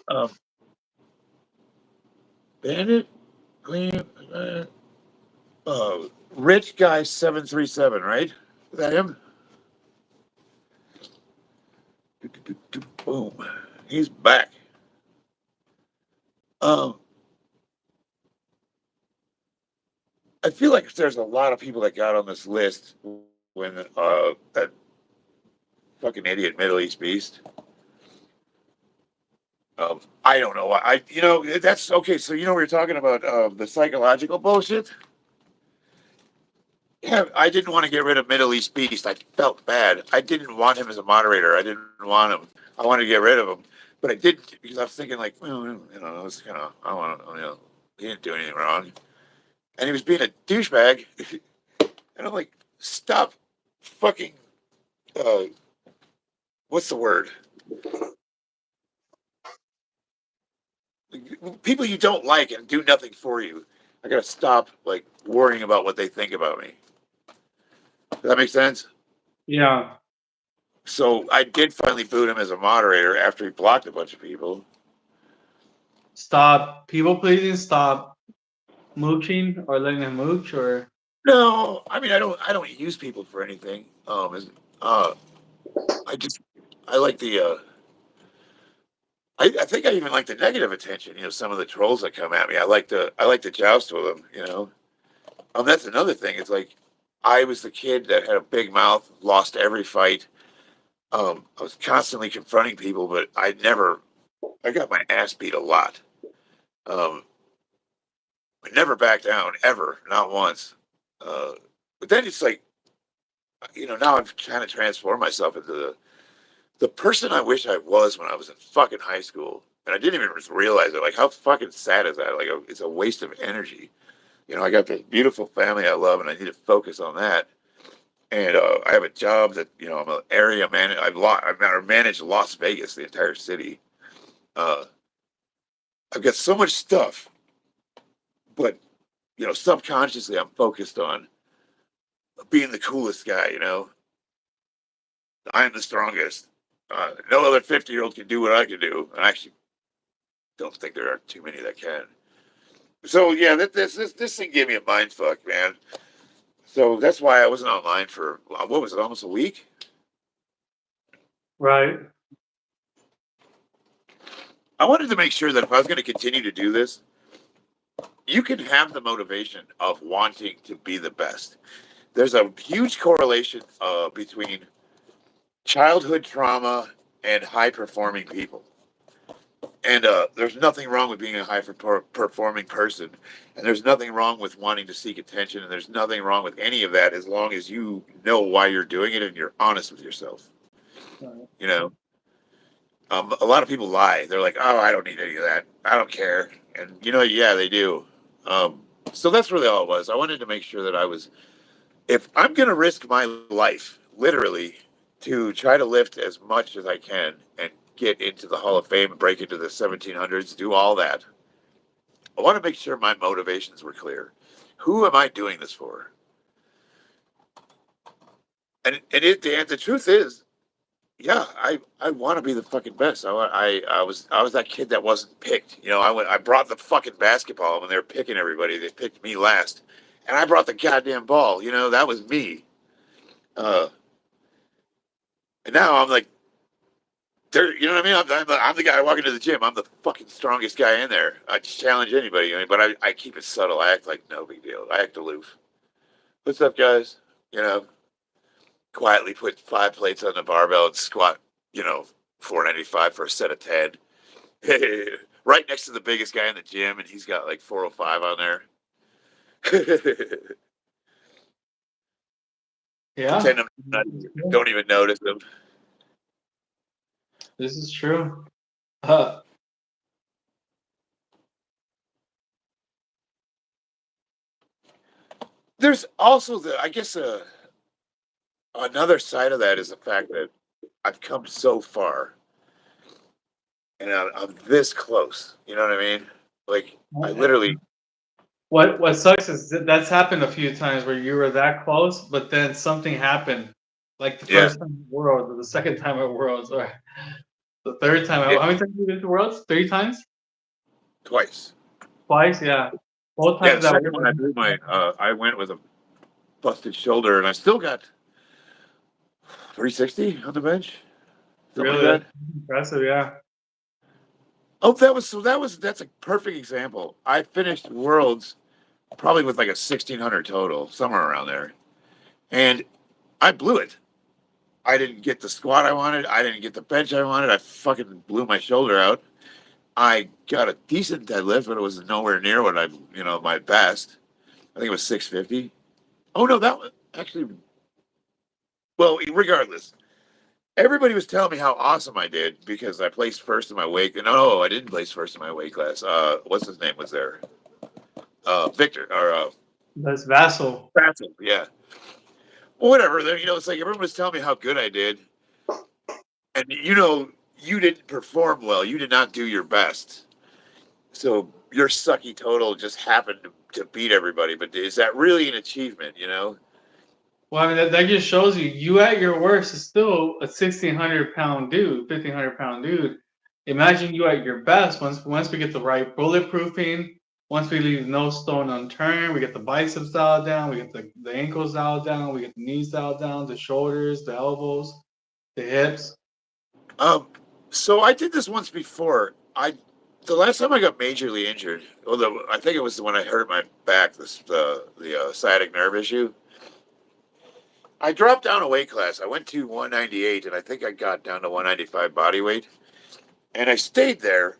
Um, Bandit, Clean, Rich Guy 737, right? Is that him? Boom. He's back. Um, I feel like there's a lot of people that got on this list when that fucking idiot Middle East beast. I don't know. That's okay. So, we were talking about the psychological bullshit. Yeah, I didn't want to get rid of Middle East Beast. I felt bad. I didn't want him as a moderator. I didn't want him. I wanted to get rid of him, but I didn't because I was thinking like, well, it's kind of, I want to, he didn't do anything wrong, and he was being a douchebag, and I'm like, stop, fucking, uh, what's the word? People you don't like and do nothing for you. I gotta stop like worrying about what they think about me. Does that make sense? Yeah. So I did finally boot him as a moderator after he blocked a bunch of people. Stop people pleasing. Stop mooching or letting them mooch. Or No, I mean I don't use people for anything. Uh, I just I like the I think I even like the negative attention. Some of the trolls that come at me. I like to joust with them. That's another thing. It's like I was the kid that had a big mouth, lost every fight. I was constantly confronting people, but I got my ass beat a lot. Um, I never backed down ever, not once. Uh, but then it's like, now I've kind of transformed myself into the person I wish I was when I was in fucking high school. And I didn't even realize it. Like, how fucking sad is that? Like, it's a waste of energy. I got this beautiful family I love, and I need to focus on that. And I have a job that, I'm an area man. I've managed Las Vegas, the entire city. Uh, I've got so much stuff, but, subconsciously I'm focused on being the coolest guy. I'm the strongest. No other 50-year-old can do what I can do. And I actually don't think there are too many that can. So yeah, this thing gave me a mind fuck, man. So that's why I wasn't online for what was it, almost a week? right. I wanted to make sure that if I was going to continue to do this, you can have the motivation of wanting to be the best. There's a huge correlation between childhood trauma and high performing people. And there's nothing wrong with being a high performing person. And there's nothing wrong with wanting to seek attention. And there's nothing wrong with any of that as long as you know why you're doing it and you're honest with yourself. Right. You know, a lot of people lie. They're like, oh, I don't need any of that. I don't care. And, yeah, they do. So that's really all it was. I wanted to make sure that if I'm going to risk my life, literally, to try to lift as much as I can and get into the Hall of Fame and break into the 1700s, do all that. I want to make sure my motivations were clear. Who am I doing this for? And the truth is, yeah, I want to be the fucking best. I was that kid that wasn't picked. I brought the fucking basketball when they were picking everybody. They picked me last, and I brought the goddamn ball. That was me. Uh, and now I'm like, you know what I mean? I'm the guy walking to the gym. I'm the fucking strongest guy in there. I challenge anybody, but I keep it subtle. I act like no big deal. I act aloof. What's up, guys? You know, quietly put 5 plates on the barbell and squat, you know, 495 for a set of 10. Right next to the biggest guy in the gym, and he's got like 405 on there. Yeah. Pretend don't even notice him. This is true. Uh, There's also I guess, another side of that is the fact that I've come so far, and I'm this close. You know what I mean? Like I literally, what sucks is that's happened a few times where you were that close, but then something happened, like the yeah, first time at Worlds, or the second time at Worlds, or the third time. yeah, How many times have you been to Worlds? 3 times? twice. Twice? Yeah. Both Yeah, the times that second one I went with a busted shoulder, and I still got 360 on the bench, something like really, that's that. impressive. Yeah. Oh, that's a perfect example. I finished Worlds probably with like a 1600 total, somewhere around there, and I blew it. I didn't get the squat I wanted. I didn't get the bench I wanted. I fucking blew my shoulder out. I got a decent deadlift, but it was nowhere near what my best. I think it was 650. Oh no, that was actually, well, regardless, everybody was telling me how awesome I did because I placed first in my weight. No, I didn't place first in my weight class. What's his name was there? Victor or That's Vassal. Batson. Yeah. Well, whatever. It's like everyone was telling me how good I did, and you didn't perform well. You did not do your best. So your sucky total just happened to beat everybody. But is that really an achievement? Well, I mean, that just shows you at your worst is still a 1,600 pound dude, 1,500 pound dude. Imagine you at your best once we get the right bulletproofing, once we leave no stone unturned, we get the biceps dialed down, we get the ankles dialed down, we get the knees dialed down, the shoulders, the elbows, the hips. Um. So I did this once before. The last time I got majorly injured, although I think it was when I hurt my back, the sciatic nerve issue. I dropped down a weight class. I went to 198, and I think I got down to 195 body weight, and I stayed there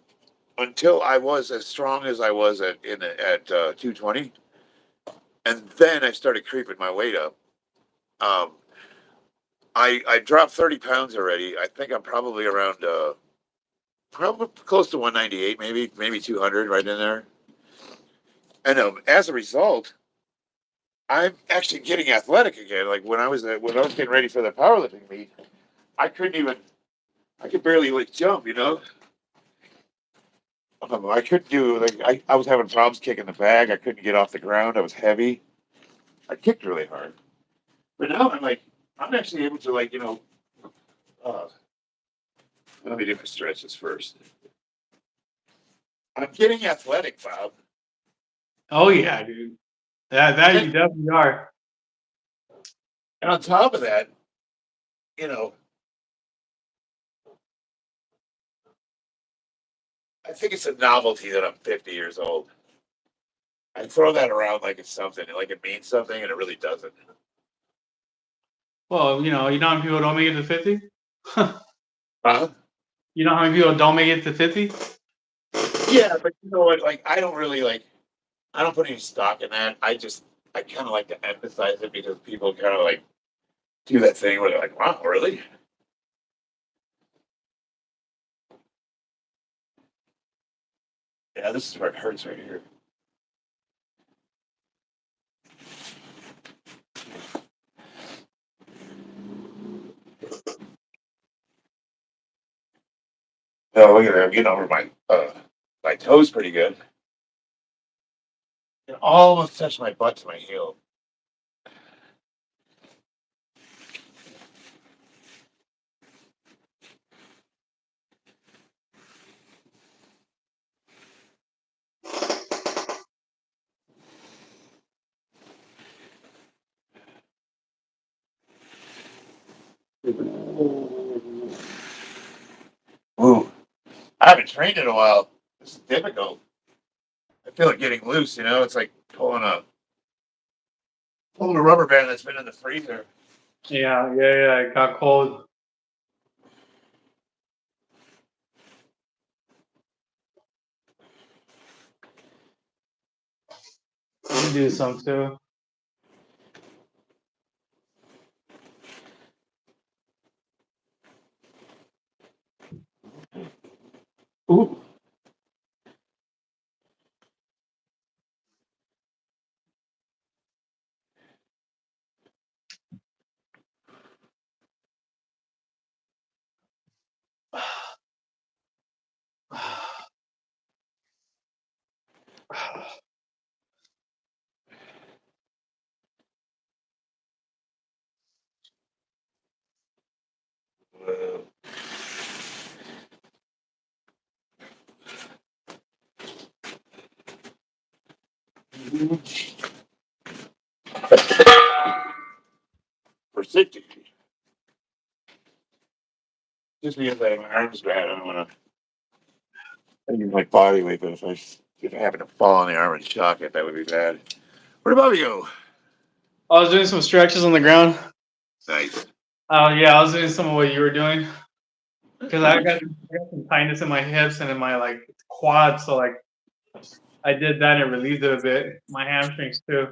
until I was as strong as I was at 220, and then I started creeping my weight up. Um, I dropped 30 pounds already. I think I'm probably around probably close to 198, maybe 200, right in there. And as a result, I'm actually getting athletic again. Like when I was getting ready for the powerlifting meet, I couldn't even I could barely like jump. I couldn't do like I was having problems kicking the bag. I couldn't get off the ground. I was heavy. I kicked really hard. But now I'm actually able to uh, let me do my stretches first. I'm getting athletic, Bob. Oh yeah, dude. That you And, definitely are. and on top of that, you know, I think it's a novelty that I'm 50 years old. I throw that around like it's something, like it means something, and it really doesn't. Well, you know how many people don't make it to 50? Huh? You know how many people don't make it to 50? Yeah, but you know what? Like, I don't really I don't put any stock in that. I kind of like to emphasize it because people kind of like do that thing where they're like, wow, really? Yeah, this is where it hurts right here. Oh, look at that. I'm getting over my toes pretty good. It almost touched my butt to my heel. Ooh, I haven't trained in a while. This is difficult. I feel like getting loose. It's like pulling a rubber band that's been in the freezer. Yeah. It got cold. You can do some too. Ooh. For 60. Just because my arms bad, I don't want to use my body weight, but if I happen to fall on the arm and shock it, that would be bad. What about you? I was doing some stretches on the ground. Nice. Yeah, I was doing some of what you were doing. because I got some tightness in my hips and in my like quads. So like I did that and it relieved it a bit. My hamstrings too.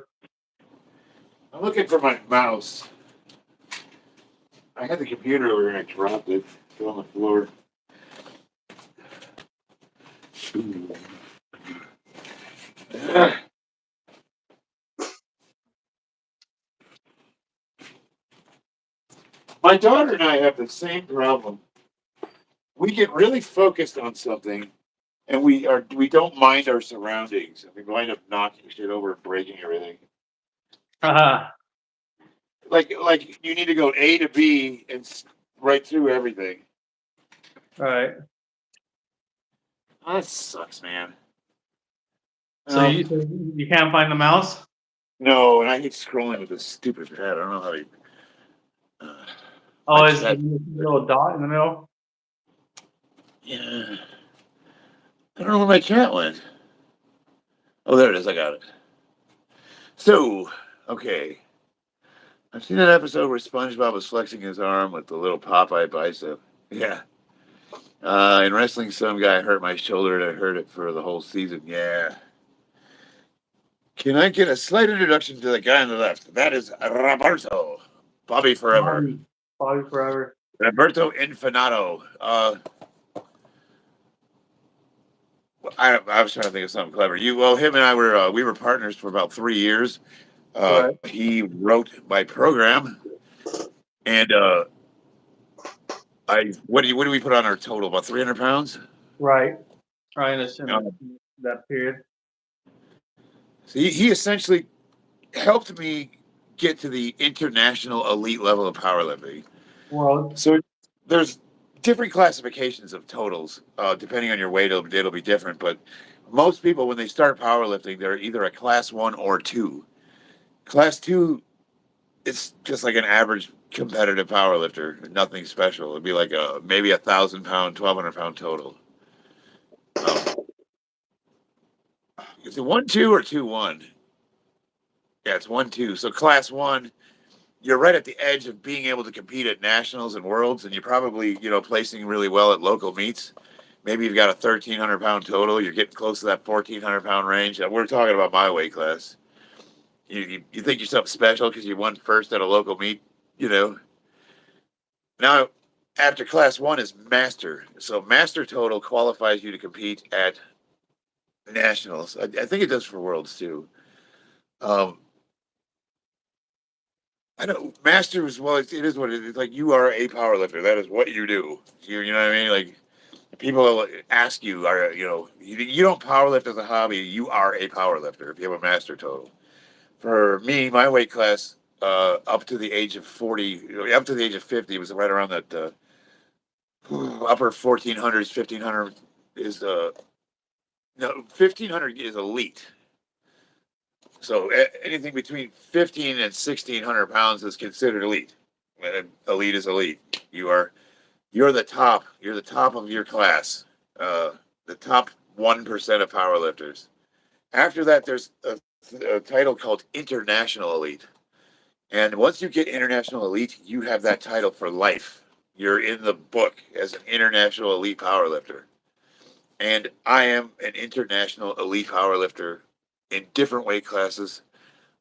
I'm looking for my mouse. I had the computer over here and I dropped it. It's on the floor. Ah. My daughter and I have the same problem. We get really focused on something, and we don't mind our surroundings, and we wind up knocking shit over and breaking everything. Uh-huh. Like you need to go A to B and right through everything. Right. Oh, that sucks, man. So you can't find the mouse? No, and I hate scrolling with this stupid pad. I don't know how you. Uh, my Oh, is the cat. little dot in the middle? Yeah. I don't know where my cat went. Oh, there it is. I got it. So, okay. I've seen that episode where SpongeBob was flexing his arm with the little Popeye bicep. Yeah. In wrestling, some guy hurt my shoulder and I hurt it for the whole season. Yeah. Can I get a slight introduction to the guy on the left? That is Roberto. Bobby Forever. Bobby. Bobby forever. Roberto Infanato. I was trying to think of something clever. Him and I were we were partners for about 3 years. Right. He wrote my program, and what do we put on our total? About 300 pounds. Right. Right in, this, in Um, that period. so he essentially helped me get to the international elite level of powerlifting. World. So there's different classifications of totals. Depending on your weight, it'll be different. But most people, when they start powerlifting, they're either a class 1 or 2. Class 2, it's just like an average competitive powerlifter, nothing special. It'd be like maybe 1,000 pound, 1,200 pound total. Is it 1-2 or 2-1? Yeah, it's 1-2. So class 1, you're right at the edge of being able to compete at nationals and worlds, and you're probably placing really well at local meets. Maybe you've got a 1,300 pound total. You're getting close to that 1,400 pound range. And we're talking about my weight class. You think you're something special because you won first at a local meet, you know. Now, after class 1 is master. So master total qualifies you to compete at nationals. I think it does for worlds too. Um, I know master is well. It is what it is. Like you are a power lifter. That is what you do. You know what I mean? Like people ask you, you don't power lift as a hobby. You are a power lifter if you have a master total. For me, my weight class, up to the age of 40, up to the age of 50, was right around that upper 1400s, 1500 is no 1500 is elite. So anything between 15 and 1,600 pounds is considered elite. Elite is elite. You're the top. You're the top of your class. The top 1% of powerlifters. After that, there's a title called international elite. And once you get international elite, you have that title for life. You're in the book as an international elite powerlifter. And I am an international elite powerlifter in different weight classes.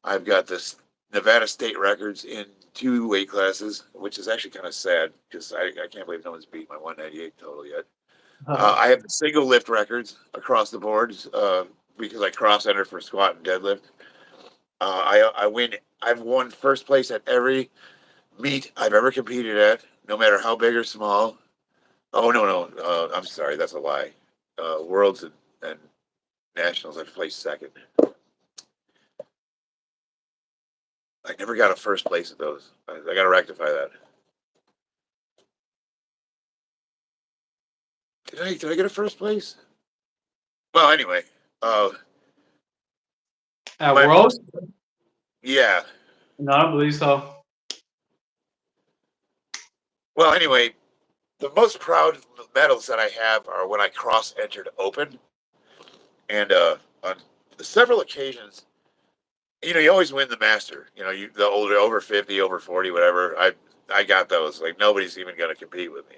I've got this Nevada state records in 2 weight classes, which is actually kind of sad because I can't believe no one's beat my 198 total yet. I have the single lift records across the board because I cross enter for squat and deadlift. I win. I've won first place at every meet I've ever competed at, no matter how big or small. Oh no, I'm sorry, that's a lie. Worlds and nationals, I've placed second. I never got a first place at those. I got to rectify that. Did I get a first place? Well, anyway, uh, At my World? most yeah. No, I don't believe so. Well, anyway, the most proud medals that I have are when I cross entered open, and on several occasions, you always win the master. You the older over 50, over 40, whatever. I got those. Like nobody's even going to compete with me.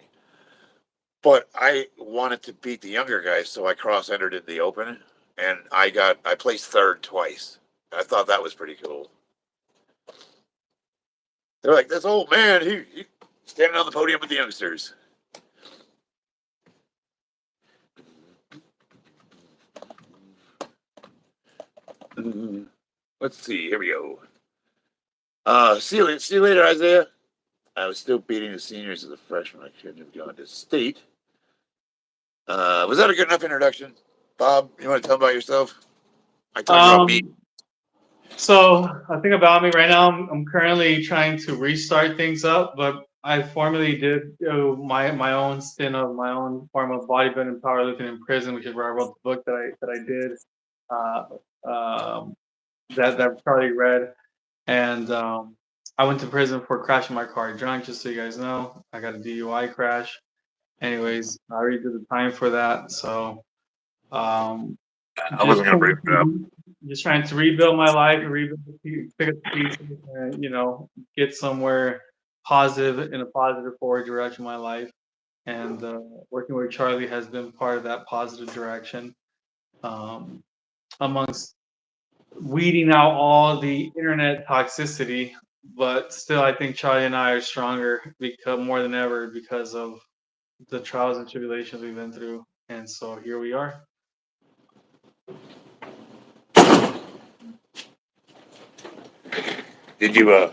But I wanted to beat the younger guys, so I cross entered in the open, and I placed third twice. I thought that was pretty cool. They're like, this old man, he standing on the podium with the youngsters. Let's see. Here we go. See you later, Isaiah. I was still beating the seniors as a freshman. I couldn't have gone to state. Was that a good enough introduction? Bob, you want to tell about yourself? I talked about me. So I think about me right now. I'm currently trying to restart things up, but I formerly did my own stint of my own form of bodybuilding, powerlifting in prison, which is where I wrote the book that I did. That Charlie read, and I went to prison for crashing my car drunk. Just so you guys know, I got a DUI crash. Anyways, I already did the time for that. So um, I wasn't going to bring it up. just trying to rebuild my life and pick up the pieces, and get somewhere positive in a positive forward direction in my life. And working with Charlie has been part of that positive direction. Amongst weeding out all the internet toxicity, but still, I think Charlie and I are stronger because more than ever because of the trials and tribulations we've been through, and so here we are. Did you?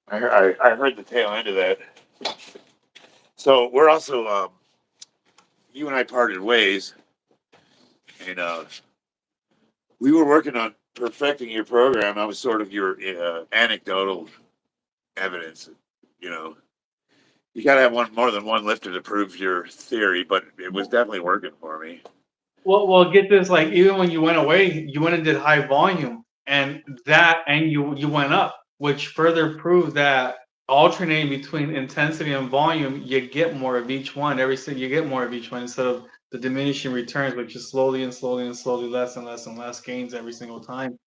I heard the tail end of that. So we're also you and I parted ways, and we were working on perfecting your program. I was sort of your anecdotal evidence. You know, you got to have more than one lifter to prove your theory, but it was definitely working for me. Well, get this. Like, even when you went away, you went and did high volume, and you went up, which further proved that alternating between intensity and volume, you get more of each one. You get more of each one instead of the diminishing returns, which is slowly and slowly and slowly less and less and less gains every single time.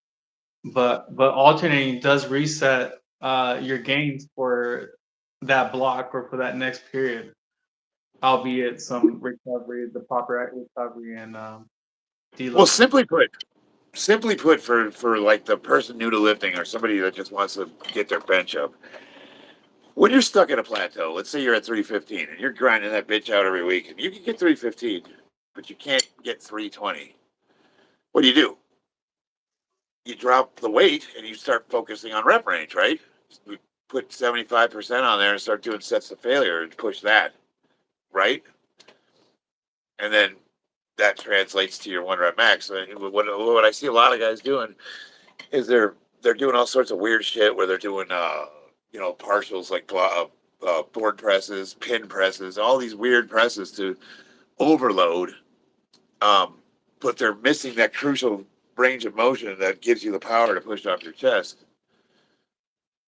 But alternating does reset your gains for that block or for that next period, albeit some recovery, the proper recovery and Well, simply put, for like the person new to lifting or somebody that just wants to get their bench up, when you're stuck at a plateau, let's say you're at 315 and you're grinding that bitch out every week, and you can get 315, but you can't get 320. What do? You drop the weight and you start focusing on rep range, right? We put 75% on there and start doing sets of failure and push that, right? And then that translates to your one rep max. What I see a lot of guys doing is they're doing all sorts of weird shit where they're doing partials like board presses, pin presses, all these weird presses to overload, but they're missing that crucial range of motion that gives you the power to push off your chest.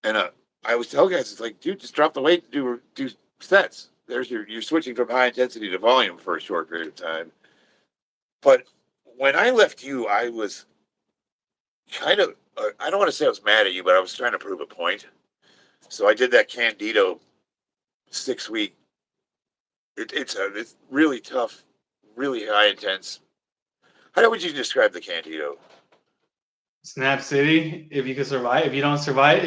And I always tell guys, it's like, dude, just drop the weight and do sets. You're switching from high intensity to volume for a short period of time. But when I left you, I was kind of, I don't want to say I was mad at you, but I was trying to prove a point. So I did that Candido 6 week. It's really tough, really high intense. How would you describe the Candido? Snap City. If you can survive, if you don't survive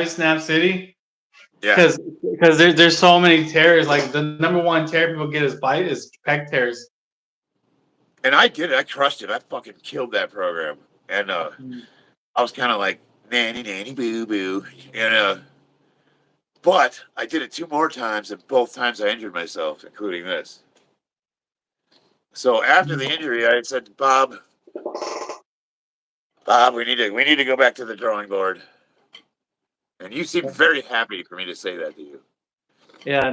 in Snap City, Yeah. because there's so many tears. Like, the number one tear people get is pec tears. And I did it. I crushed it. I fucking killed that program. And I was kind of like, nanny boo boo, but I did it 2 more times, and both times I injured myself, including this. So after the injury, I said, Bob, we need to go back to the drawing board. And you seemed very happy for me to say that to you. Yeah,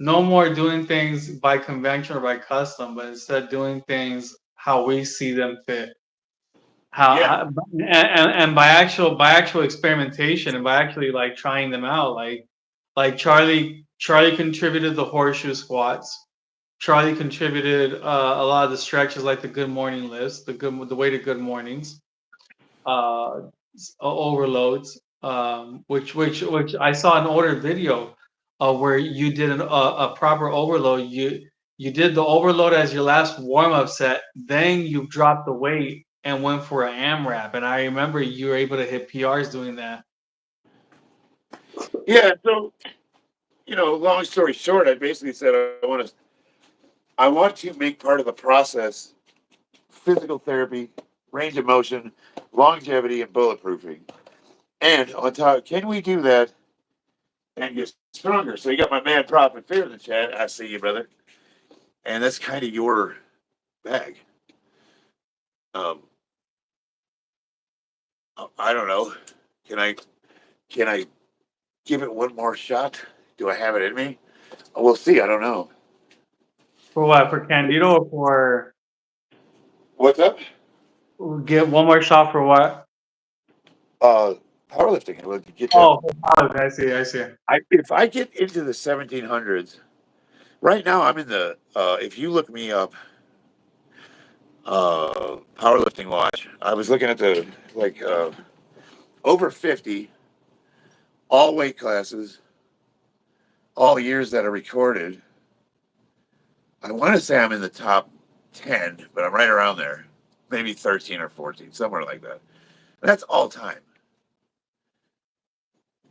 no more doing things by convention or by custom, but instead doing things how we see them fit. And by actual experimentation, and by actually like trying them out, like Charlie contributed the horseshoe squats. Charlie contributed a lot of the stretches, like the good morning lifts, the way to good mornings, overloads. which I saw an older video where you did a proper overload. You did the overload as your last warm up set, then you dropped the weight and went for an AMRAP. And I remember you were able to hit PRs doing that. Yeah. So, long story short, I basically said I want to make part of the process physical therapy, range of motion, longevity, and bulletproofing. And on top, can we do that and get stronger? So you got my man Prophet Fear in the chat. I see you, brother. And that's kind of your bag. Um, I don't know. Can I can I give it one more shot? Do I have it in me? We'll see. I don't know. For what? For Candido or for What's up? get one more shot for what? Uh, Powerlifting. We'll get that. Oh, I see, I see. If I get into the 1700s, right now I'm in the. If you look me up, powerlifting watch. I was looking at the over 50, all weight classes, all years that are recorded. I want to say I'm in the top 10, but I'm right around there. Maybe 13 or 14, somewhere like that. That's all time.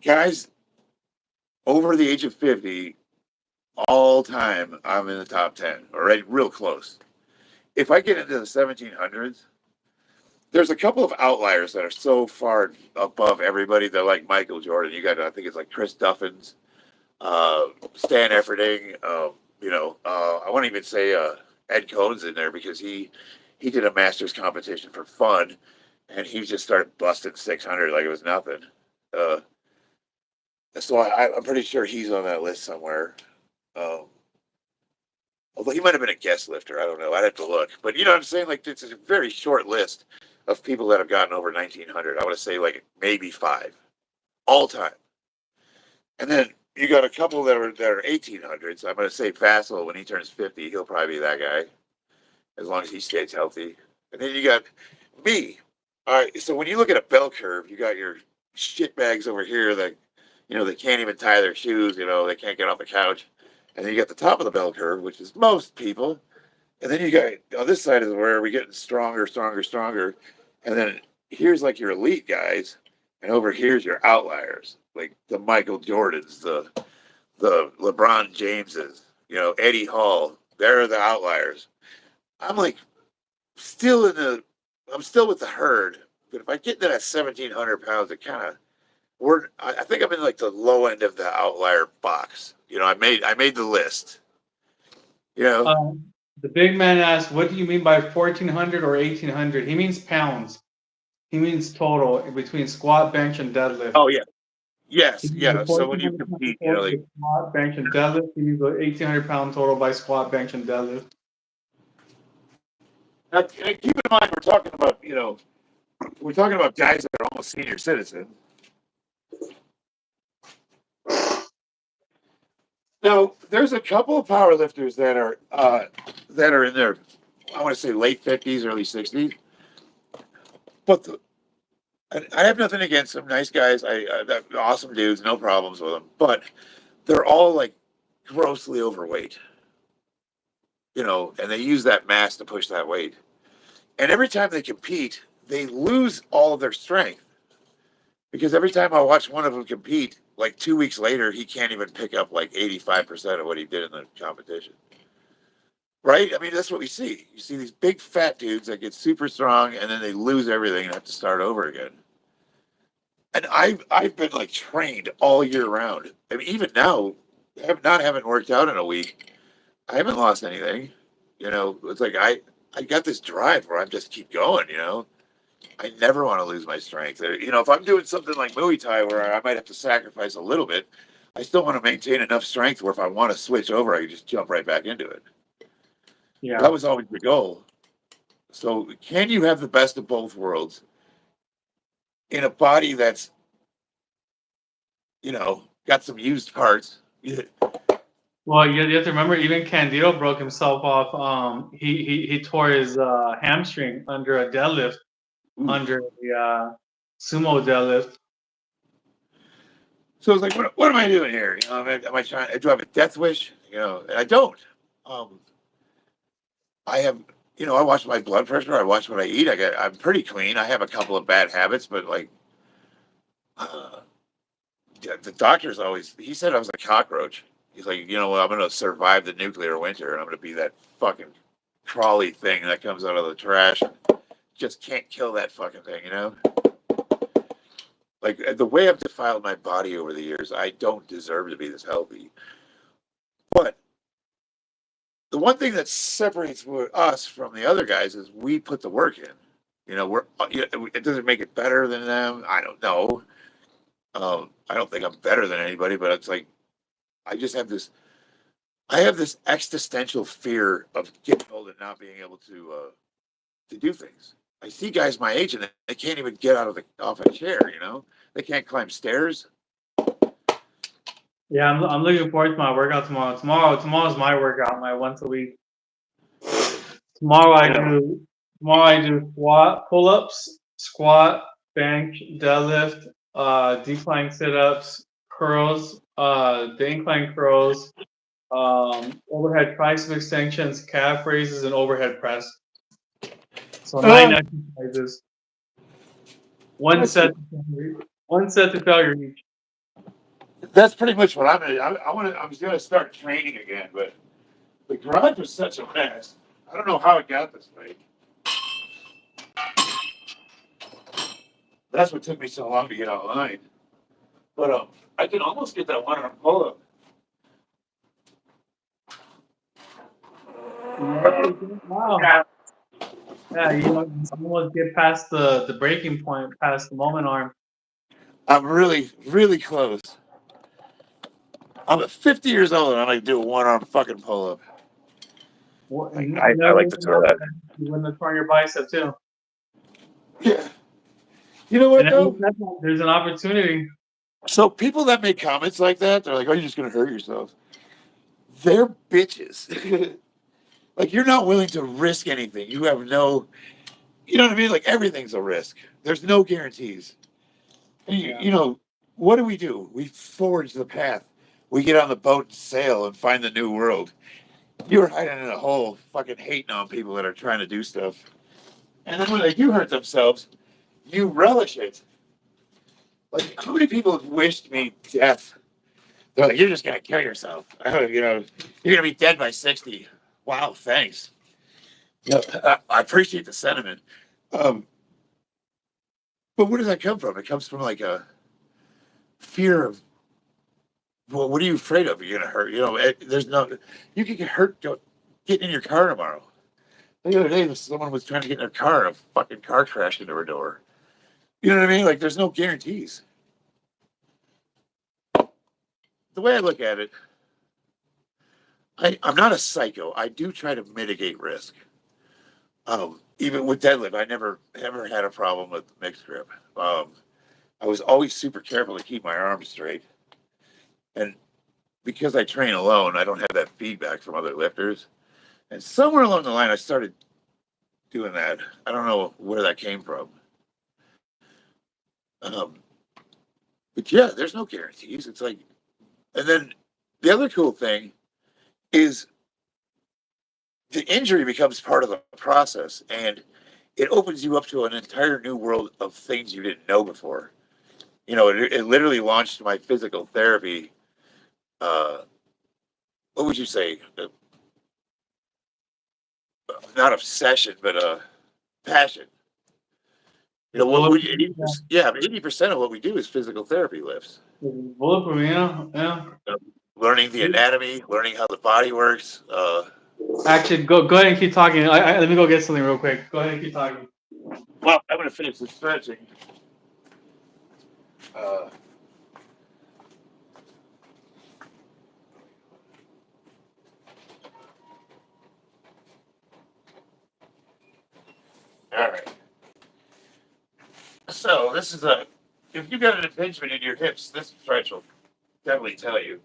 Guys over the age of 50, all time, I'm in the top 10, all right, real close. If I get into the 1700s, there's a couple of outliers that are so far above everybody. They're like Michael Jordan. You got, I think it's like Chris Duffins, Stan Efferding. I won't even say Ed Cohn's in there because he did a masters competition for fun, and he just started busting 600 like it was nothing. Uh, so I'm pretty sure he's on that list somewhere. Um, Although he might have been a guest lifter. I don't know. I'd have to look. But you know what I'm saying? Like, it's a very short list of people that have gotten over 1900. I want to say like maybe 5 all time. And then you got a couple that are 1800s. I'm going to say Vassal, when he turns 50, he'll probably be that guy as long as he stays healthy. And then you got me. All right. So when you look at a bell curve, you got your shit bags over here that, they can't even tie their shoes. They can't get off the couch. And then you got the top of the bell curve, which is most people. And then you got on this side is where we're getting stronger, stronger, stronger. And then here's like your elite guys, and over here's your outliers, like the Michael Jordans, the LeBron Jameses, Eddie Hall. They're the outliers. I'm like still I'm still with the herd. But if I get to that 1,700 pounds, it kind of I think I'm in like the low end of the outlier box. I made the list. You know, The big man asked, "What do you mean by 1400 or 1800?" He means pounds. He means total between squat, bench, and deadlift. oh yeah, He yes, means the yeah. So when you 1400 pound compete, total like by squat, bench, and deadlift. He means the 1800-pound total by squat, bench, and deadlift. keep in mind we're talking about guys that are almost senior citizens. Now, there's a couple of powerlifters that are in their, I want to say late 50s, early 60s. But I have nothing against them. Nice guys. They're awesome dudes. No problems with them. But they're all like grossly overweight. And they use that mass to push that weight. And every time they compete, they lose all of their strength. Because every time I watch one of them compete, like 2 weeks later, he can't even pick up like 85% of what he did in the competition. Right? I mean, that's what we see. You see these big fat dudes that get super strong and then they lose everything and have to start over again. And I've been like trained all year round. I mean, even now, haven't worked out in a week. I haven't lost anything. It's like I got this drive where I just keep going. I never want to lose my strength. If I'm doing something like Muay Thai where I might have to sacrifice a little bit, I still want to maintain enough strength where if I want to switch over, I can just jump right back into it. Yeah. That was always the goal. So can you have the best of both worlds in a body that's, got some used parts? Well, you have to remember, even Candido broke himself off. He tore his hamstring under a deadlift, Ooh. under the sumo deadlift. So it's like, what am I doing here? You know, am I trying? Do I have a death wish? You know, and I don't. Um, I have, I watch my blood pressure. I watch what I eat. I'm pretty clean. I have a couple of bad habits, but like, uh, the doctor's always, he said I was a cockroach. He's like, I'm going to survive the nuclear winter and I'm going to be that fucking crawly thing that comes out of the trash. Just can't kill that fucking thing, you know? Like the way I've defiled my body over the years, I don't deserve to be this healthy. But the one thing that separates us from the other guys is we put the work in. It doesn't make it better than them. I don't know. I don't think I'm better than anybody, but it's like I just have this. I have this existential fear of getting old and not being able to do things. I see guys my age and they can't even get off a chair. They can't climb stairs. Yeah, I'm looking forward to my workout tomorrow. Tomorrow's my workout, my once a week. Tomorrow I do squat, pull-ups, squat, bench, deadlift, decline sit-ups, curls, the incline curls, overhead tricep extensions, calf raises, and overhead press. So 9 exercises. One set to failure each. That's pretty much what I'm gonna. I'm gonna start training again, but the garage was such a mess. I don't know how it got this way. That's what took me so long to get online. But I can almost get that one on pull up. Wow. Yeah, you almost get past the breaking point, past the moment arm. I'm really, really close. I'm at 50 years old and I'm gonna do a one arm fucking pull up. I like to throw that. You wouldn't have torn your bicep too. Yeah. You know what And though? there's an opportunity. So people that make comments like that, they're like, "Oh, you're just gonna hurt yourself." They're bitches. Like you're not willing to risk anything. You have no, you know what I mean? Like everything's a risk. There's no guarantees. And what do? We forge the path. We get on the boat and sail and find the new world. You're hiding in a hole, fucking hating on people that are trying to do stuff. And then when they do hurt themselves, you relish it. Like, how many people have wished me death? They're like, you're just going to kill yourself. You're going to be dead by 60. Wow, thanks. I appreciate the sentiment. Um, but where does that come from? It comes from like a fear of, well, what are you afraid of? You're going to hurt. You could get hurt getting in your car tomorrow. The other day, someone was trying to get in their car and a fucking car crashed into her door. You know what I mean? Like, there's no guarantees. The way I look at it, I'm not a psycho. I do try to mitigate risk. Even with deadlift, I never ever had a problem with mixed grip. I was always super careful to keep my arms straight. And because I train alone, I don't have that feedback from other lifters. And somewhere along the line, I started doing that. I don't know where that came from. Um, but yeah, there's no guarantees. It's like, and then the other cool thing is the injury becomes part of the process and it opens you up to an entire new world of things you didn't know before. It literally launched my physical therapy. What would you say? Not obsession, but passion. What we 80% of what we do is physical therapy lifts. Bulletproof, yeah. Learning the anatomy, learning how the body works. Actually, go ahead and keep talking. Let me go get something real quick. Go ahead and keep talking. Well, I'm going to finish the stretching. Uh, all right. So this is if you got an impingement in your hips, this stretch will definitely tell you.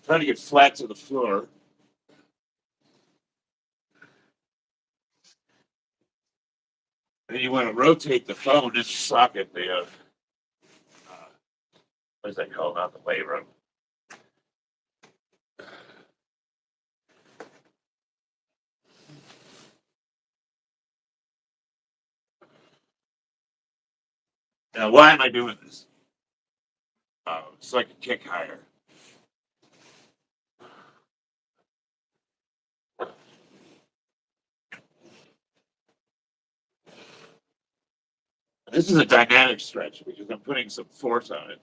Trying to get flat to the floor. And then you want to rotate the phone in the socket. What is that called? Not the labrum. Now, why am I doing this? So I can kick higher. This is a dynamic stretch because I'm putting some force on it.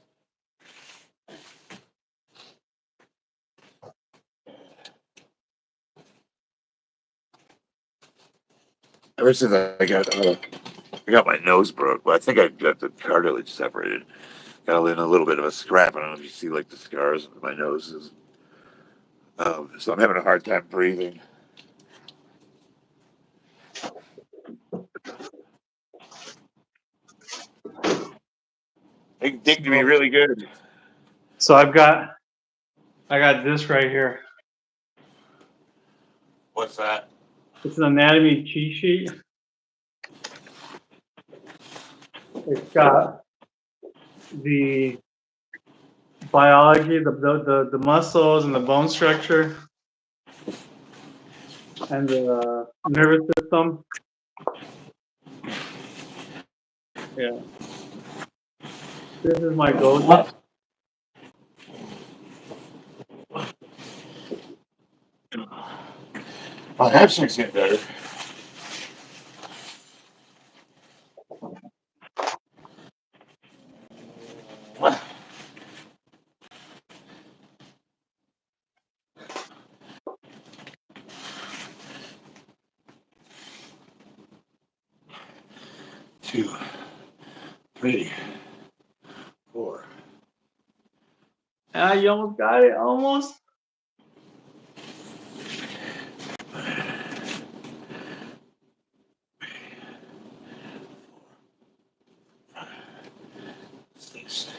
Ever since I got my nose broke, well, I think I got the cartilage separated. Got in a little bit of a scrap. I don't know if you see like the scars on my nose. So I'm having a hard time breathing. They dig to be really good. So I got this right here. What's that? It's an anatomy cheat sheet. It's got the biology, the muscles and the bone structure and the nervous system. Yeah. This is my go-to. My hamstrings get better. Two, three, four. Ah, you almost got it. Almost. Six.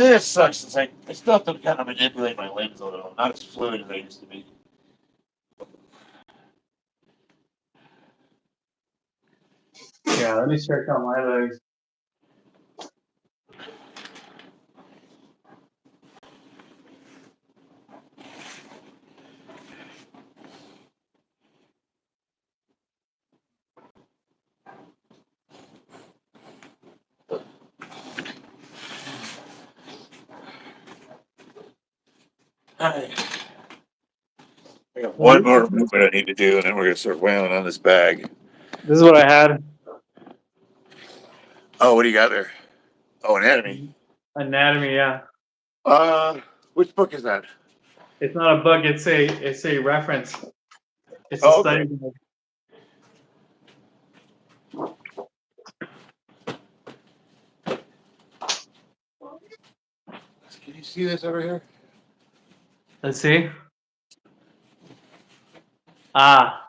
It sucks since I still have to kind of manipulate my limbs a little. Not as fluid as I used to be. Yeah, let me check out my legs. Alright. I got one more movement I need to do, and then we're gonna start wailing on this bag. This is what I had. Oh, what do you got there? Oh, anatomy. Anatomy, yeah. Which book is that? It's not a book, it's a reference. It's a Oh, study okay. guide. Can you see this over here? Let's see. Ah.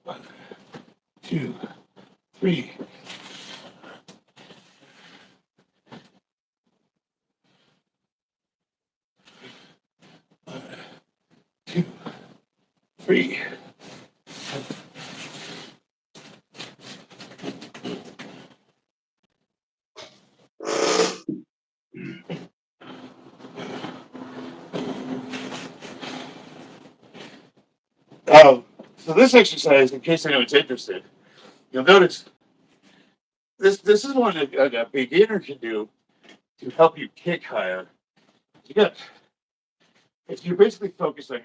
One, two, three. One, two, three. So this exercise, in case anyone's interested, you'll notice this is one a beginner can do to help you kick higher. You got if you basically focus on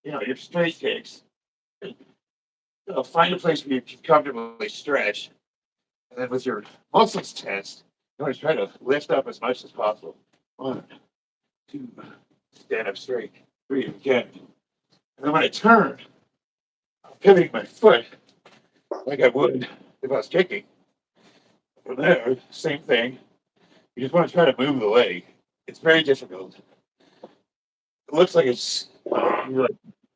your straight kicks. Find a place where you can comfortably stretch, and then with your muscles tensed, you want to try to lift up as much as possible. 1, 2, stand up straight. 3 again. And then when I turn, I'm pivoting my foot like I would if I was kicking. From there, same thing. You just want to try to move the leg. It's very difficult. It looks like doesn't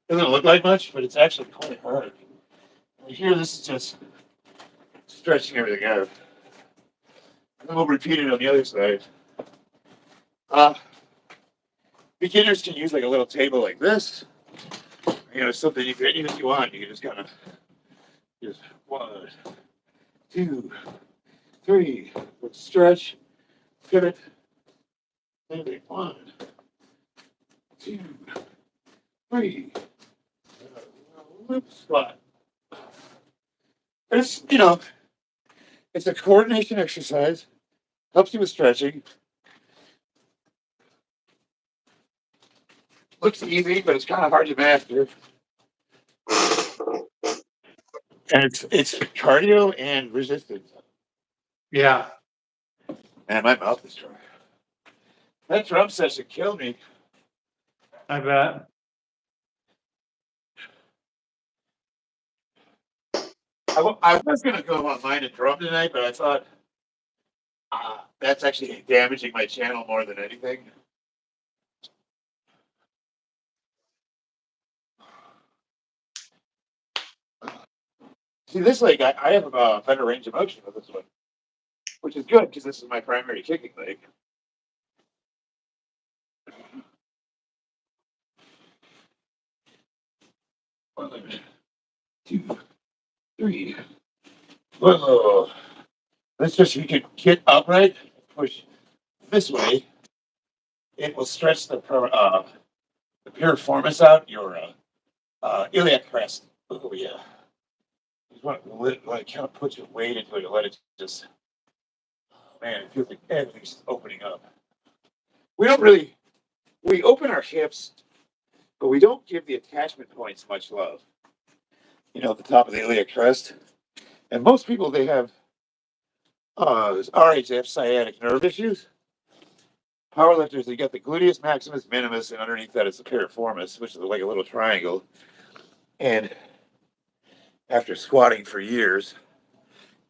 look like much, but it's actually quite hard. And here, this is just stretching everything out. And then we'll repeat it on the other side. Uh, Beginners can use like a little table like this. Something even if you want, you can just kind of just 1, 2, 3. Stretch, pivot, maybe 1, 2, 3. Squat. It's a coordination exercise. Helps you with stretching. Looks easy, but it's kind of hard to master. And it's cardio and resistance. Yeah, Man, my mouth is dry. That drum session killed me. I bet. I was going to go online and drum tonight, but I thought that's actually damaging my channel more than anything. See, this leg, I have a better range of motion with this one, which is good because this is my primary kicking leg. 1, 2, 3. Whoa. That's just, you can get upright, push this way. It will stretch the piriformis out, your iliac crest. Oh, yeah. You want to kind of put your weight into it and let it just, man, it feels like everything's opening up. We open our hips, but we don't give the attachment points much love. At the top of the iliac crest. And most people, they have RH, they have sciatic nerve issues. Powerlifters, they got the gluteus maximus minimus, and underneath that is the piriformis, which is like a little triangle. And after squatting for years,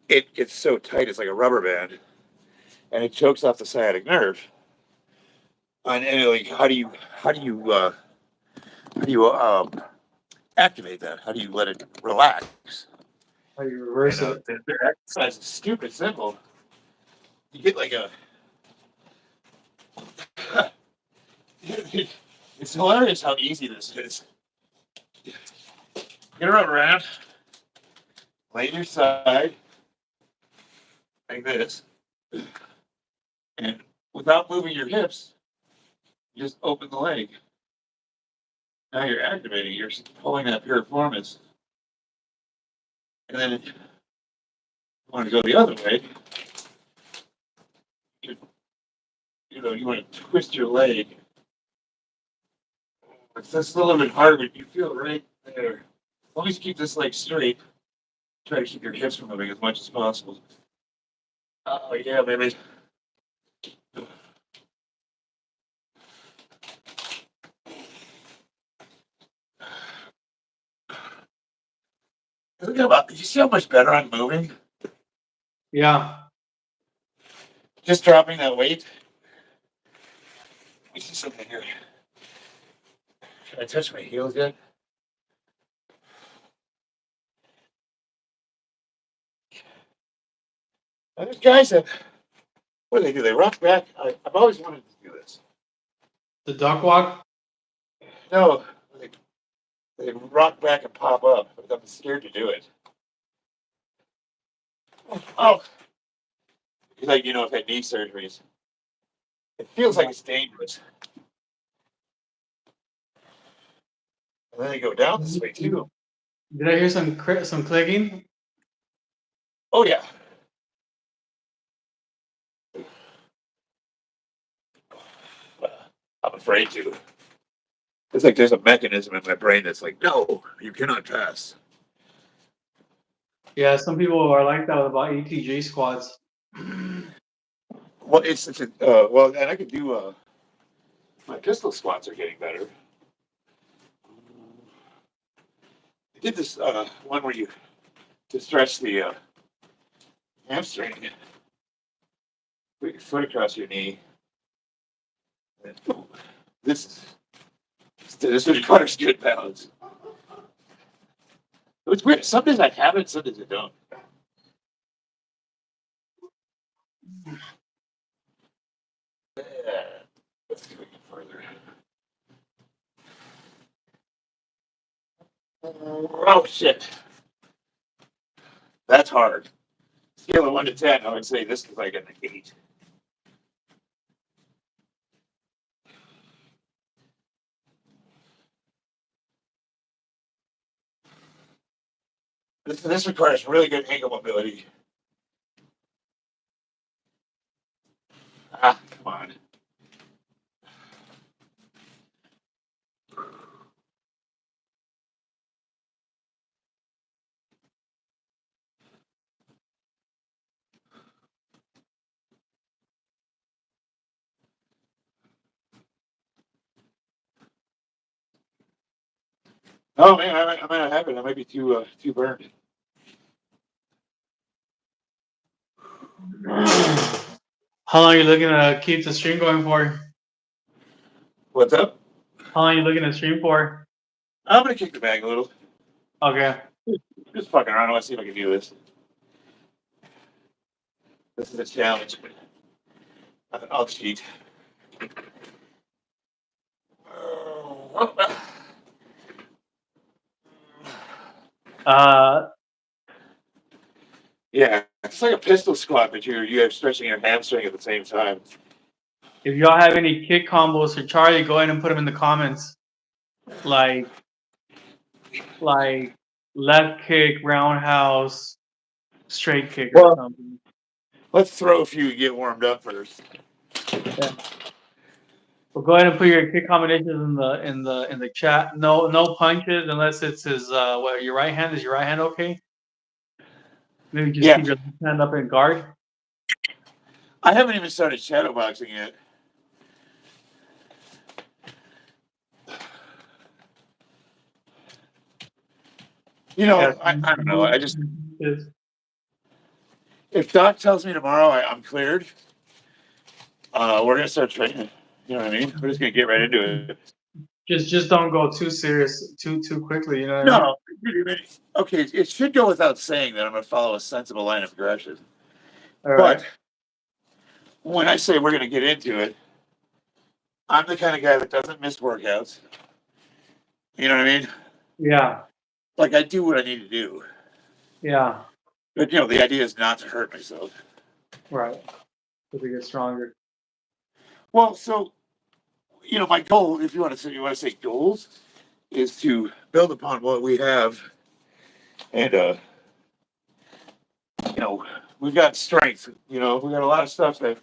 it gets so tight it's like a rubber band, and it chokes off the sciatic nerve. And like, how do you activate that? How do you let it relax? How you reverse it? Their exercise is stupid simple. You get like it's hilarious how easy this is. Get her around, lay your side like this, and without moving your hips, you just open the leg. Now you're activating. You're pulling that piriformis, and then if you want to go the other way. You want to twist your leg. It's just a little bit harder, but you feel right there. Always keep this leg straight. Try to keep your hips from moving as much as possible. Oh, yeah, baby. You see how much better I'm moving? Yeah. Just dropping that weight. Let me see something here. Can I touch my heels yet? There's guys that, what do? They rock back. I've always wanted to do this. The duck walk? No, they rock back and pop up, but I'm scared to do it. Oh, like, I've had knee surgeries. It feels like it's dangerous. And then they go down this way too. Did I hear some clicking? Oh yeah. I'm afraid to. It's like there's a mechanism in my brain that's like, no, you cannot pass. Yeah, some people are like that about ETG squats. Well, it's such a well, and I could do my pistol squats are getting better. I did this one where you to stretch the hamstring, put your foot across your knee. And this requires good balance. It's weird. Some days I have it, some days I don't. Yeah. Let's go further. Oh shit. That's hard. Scale of 1 to 10, I would say this is like an 8. This requires really good ankle mobility. Ah, come on. Oh man, I might not have it. I might be too burned. How long are you looking to keep the stream going for? What's up? How long are you looking to stream for? I'm gonna kick the bag a little. Okay. Just fucking around. I want to see if I can do this. This is a challenge. I'll cheat. Uh, Yeah, it's like a pistol squat, but you have stretching your hamstring at the same time. if y'all have any kick combos for Charlie, go ahead and put them in the comments. Like left kick, roundhouse, straight kick, or Well, something. let's throw a few and get warmed up first. Yeah. Well, go ahead and put your kick combinations in the chat. No punches unless it's his what your right hand. Is your right hand okay? Maybe just Yeah, keep your left hand up in guard. I haven't even started shadowboxing yet. You Yeah. know, I don't know. I just if Doc tells me tomorrow I'm cleared, we're gonna start training. You know what I mean? We're just gonna get right into it. Just don't go too serious too quickly. You know what I mean? No, okay, it should go without saying that I'm gonna follow a sensible line of aggression. All right. But when I say we're gonna get into it, I'm the kind of guy that doesn't miss workouts. You know what I mean? Yeah. Like I do what I need to do. Yeah. But you know, the idea is not to hurt myself. Right. So we get stronger. Well, so you know, my goal, if you want to say goals, is to build upon what we have, and you know, we've got strength. You know, we got a lot of stuff that,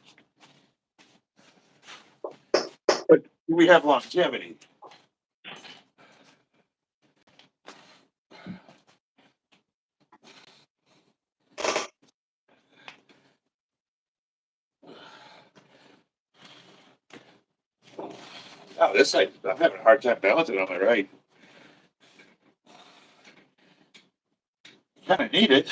but we have longevity. Oh, this side, I'm having a hard time balancing on my right. Kind of need it.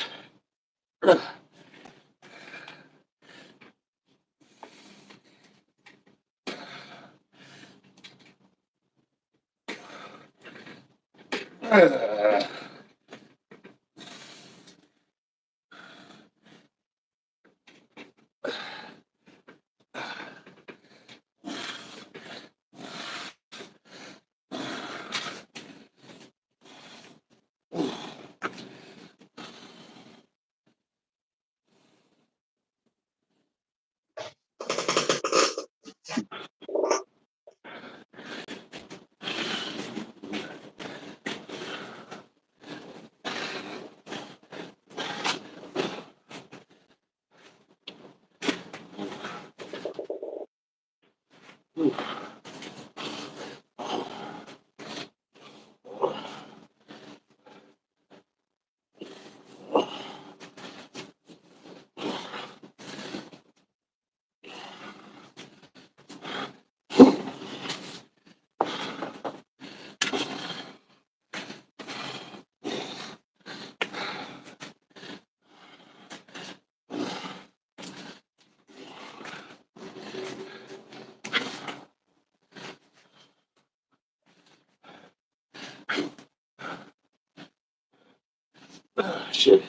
Shit.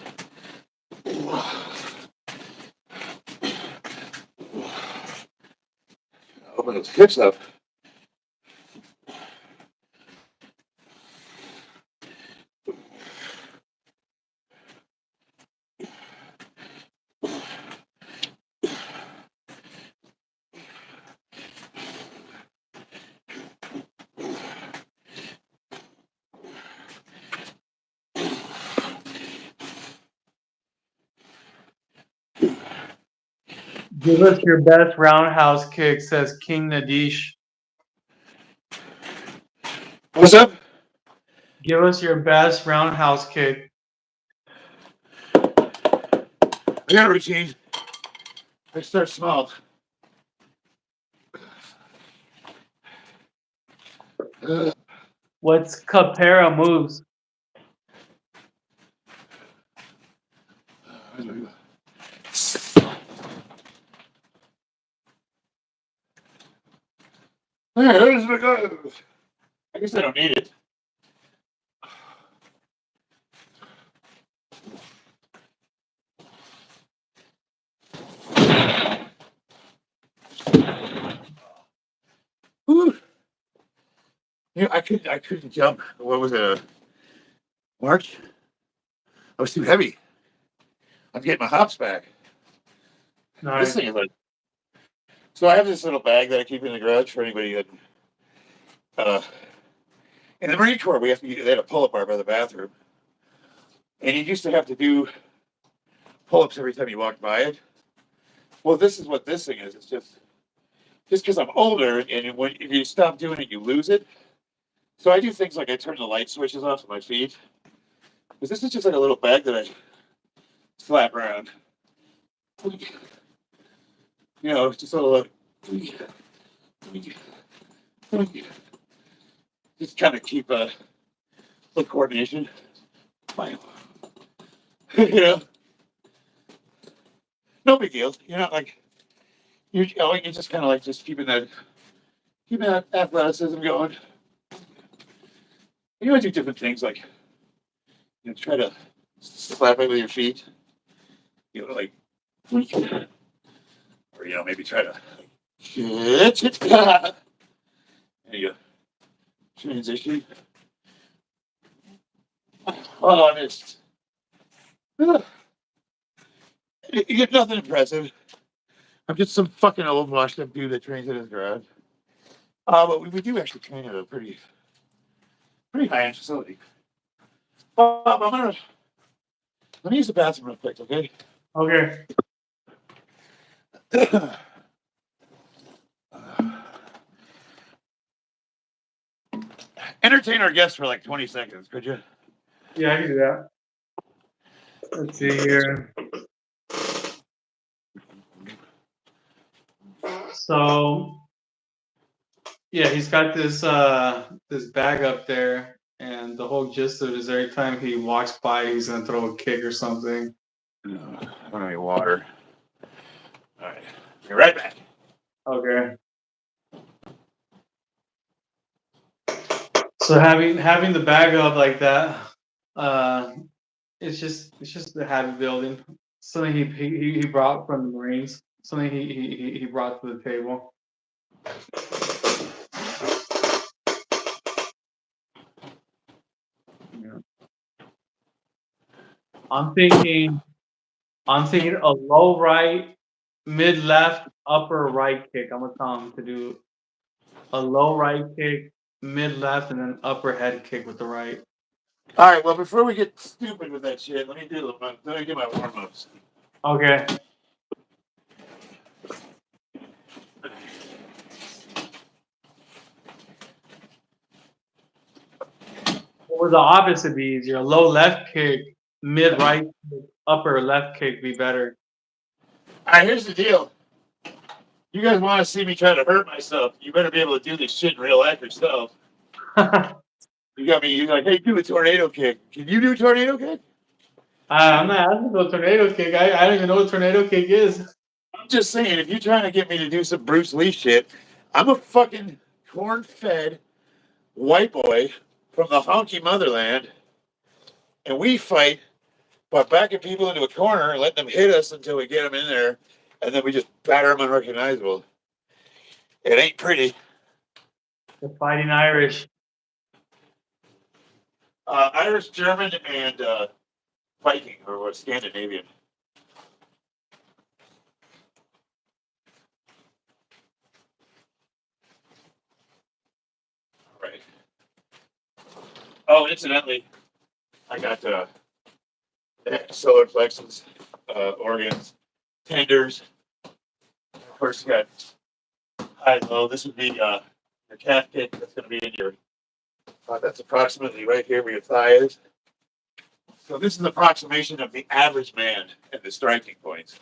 Open those hips up. Give us your best roundhouse kick, says King Nadish. What's up? Give us your best roundhouse kick. I got a routine. I start small. What's Capera moves? There's my go. I guess I don't need it. Whew. You know, I couldn't jump. What was it? March? I was too heavy. I'm getting my hops back. Nice. This thing is like. So I have this little bag that I keep in the garage for anybody that. In the Marine Corps, they had a pull-up bar by the bathroom, and you used to have to do pull-ups every time you walked by it. Well, this is what this thing is. It's just because I'm older, and if you stop doing it, you lose it. So I do things like I turn the light switches off of my feet. Because this is just like a little bag that I slap around. You know, it's just a little just kind of keep a little coordination. You know, no big deal. You're not like you're just kind of like just keeping that athleticism going. You want to do different things like try to slap it with your feet. Like or maybe try to there you go. Transition. Oh, it's you get nothing impressive. I'm just some fucking old washed up dude that trains in his garage. But we do actually train at a pretty high-end facility. Bob, let me use the bathroom real quick, okay? Okay. Entertain our guests for like 20 seconds, could you? Yeah, I can do that. Let's see here. So, yeah, he's got this bag up there, and the whole gist of it is every time he walks by, he's gonna throw a kick or something. I don't have any water. All right, be right back. Okay. So having the bag up like that, it's just the habit building. Something he brought from the Marines. Something he brought to the table. Yeah. I'm thinking a low right, mid left, upper right kick. I'm gonna tell him to do a low right kick, mid left, and then upper head kick with the right. All right, well, before we get stupid with that shit, let me do my warm-ups. Okay. Or the opposite be easier? A low left kick, mid right kick, upper left kick be better. All right, here's the deal. You guys want to see me try to hurt myself? You better be able to do this shit in real life yourself. You got me. You're like, hey, do a tornado kick. Can you do a tornado kick? I'm not asking for a tornado kick. I don't even know what tornado kick is. I'm just saying, if you're trying to get me to do some Bruce Lee shit, I'm a fucking corn-fed white boy from the honky motherland, and we fight by backing people into a corner and letting them hit us until we get them in there, and then we just batter them unrecognizable. It ain't pretty. The Fighting Irish. Irish, German, and Viking, or Scandinavian. Right. Oh, incidentally, I got solar plexus, organs, tenders. Of course, you got high and low. This would be your calf kick. That's going to be in your. That's approximately right here where your thigh is. So this is an approximation of the average man and the striking points.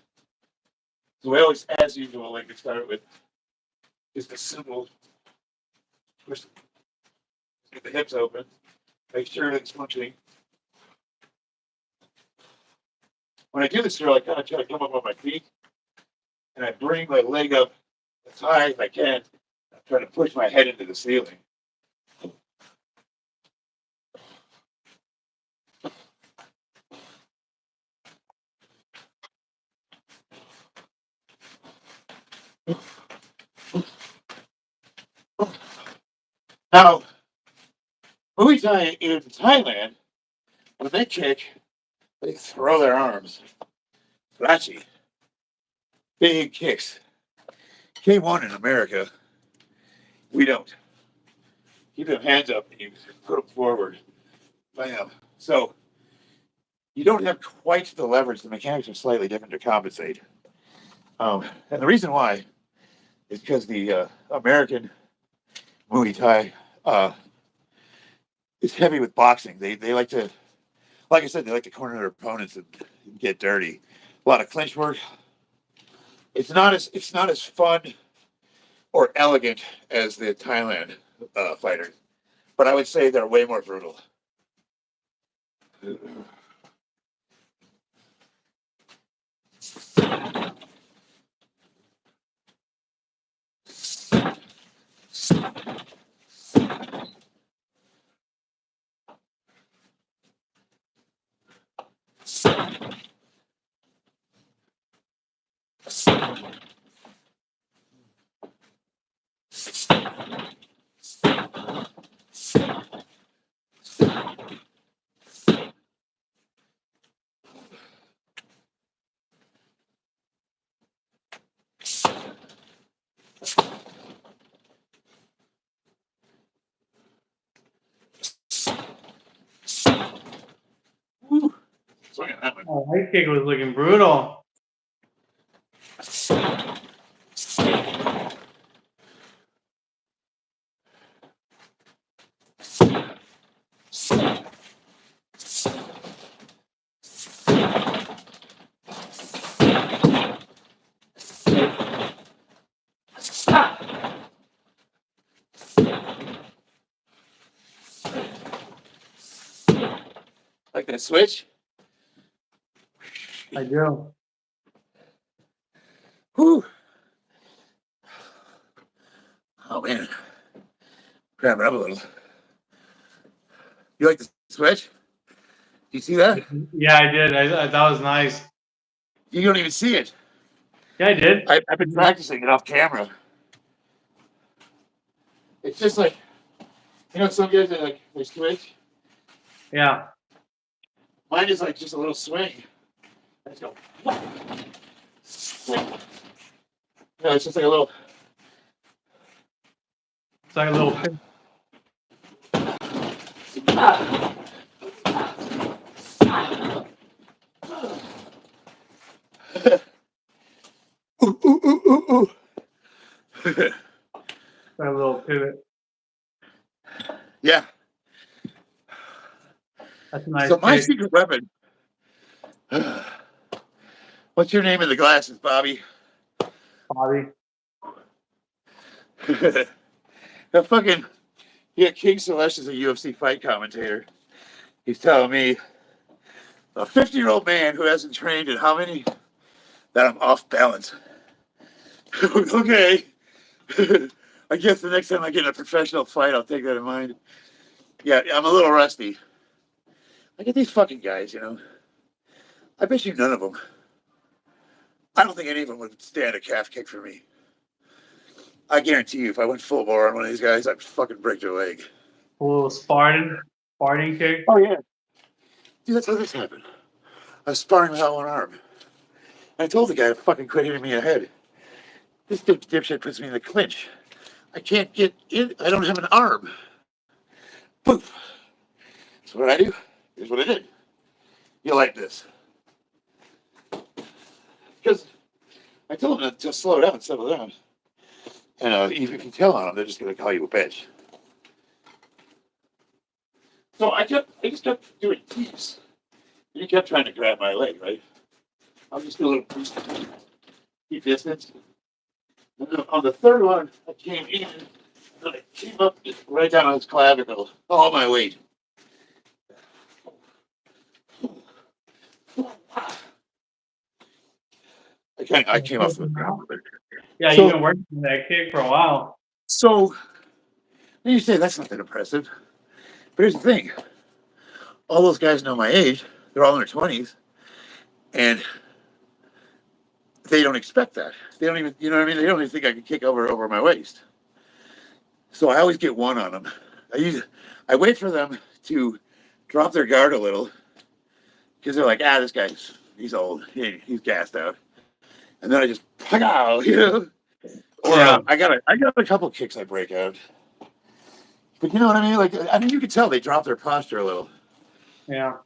So we always, as usual, like to start with just a simple push. Get the hips open. Make sure it's functioning. When I do this drill, I kind of try to come up on my feet, and I bring my leg up as high as I can. I'm trying to push my head into the ceiling. Now, Muay Thai in Thailand, when they kick, they throw their arms. Flashy. Big kicks. K1 in America, we don't. Keep them hands up and you put them forward. Bam. So you don't have quite the leverage. The mechanics are slightly different to compensate. And the reason why is because the American Muay Thai is heavy with boxing. They like to, like I said, they like to corner their opponents and get dirty. A lot of clinch work. It's not as fun or elegant as the Thailand fighters, but I would say they're way more brutal. Woo. Swing at that one. Oh, that kick was looking brutal. Like that switch? I do. Whew. Oh man. Grab it up a little. You like the switch? Do you see that? Yeah, I did. That was nice. You don't even see it. Yeah, I did. I've been practicing it off camera. It's just like, some guys are like, they switch. Yeah. Mine is like just a little swing. Let's go. Swing. No, it's just like a little. It's like a little pin. Ooh, ooh, ooh, ooh, ooh. Like a little pivot. Yeah. That's a nice So my kick, secret weapon. What's your name in the glasses, Bobby? Bobby. The fucking King Celeste is a UFC fight commentator. He's telling me a 50-year-old man who hasn't trained in how many that I'm off balance. Okay. I guess the next time I get in a professional fight, I'll take that in mind. Yeah, I'm a little rusty. I get these fucking guys, you know. I bet you none of them. I don't think any of them would stand a calf kick for me. I guarantee you, if I went full bore on one of these guys, I'd fucking break their leg. A little Sparring kick. Oh yeah, dude, that's how this happened. I was sparring without one arm. I told the guy to fucking quit hitting me in the head. This dipshit puts me in the clinch. I can't get in. I don't have an arm. Poof. So what I do? Here's what I did. You like this? Because I told them to slow down, settle down. And even if you tell on them, they're just going to call you a bitch. So I just kept doing teeps. You kept trying to grab my leg, right? I'll just do a little boost. Keep distance. And then on the third one, I came in and I came up right down on his clavicle. All my weight. I came off the ground. Yeah, So- you've been working on that kick for a while. So, then you say that's not that impressive. But here's the thing. All those guys know my age. They're all in their 20s. And they don't expect that. They don't even, you know what I mean? They don't even think I can kick over my waist. So I always get one on them. I wait for them to drop their guard a little because they're like, this guy's, he's old. He's gassed out. And then I just, pow, you know? Or Yeah. I got a couple kicks I break out. But you know what I mean? Like, I mean, you can tell they drop their posture a little. Yeah.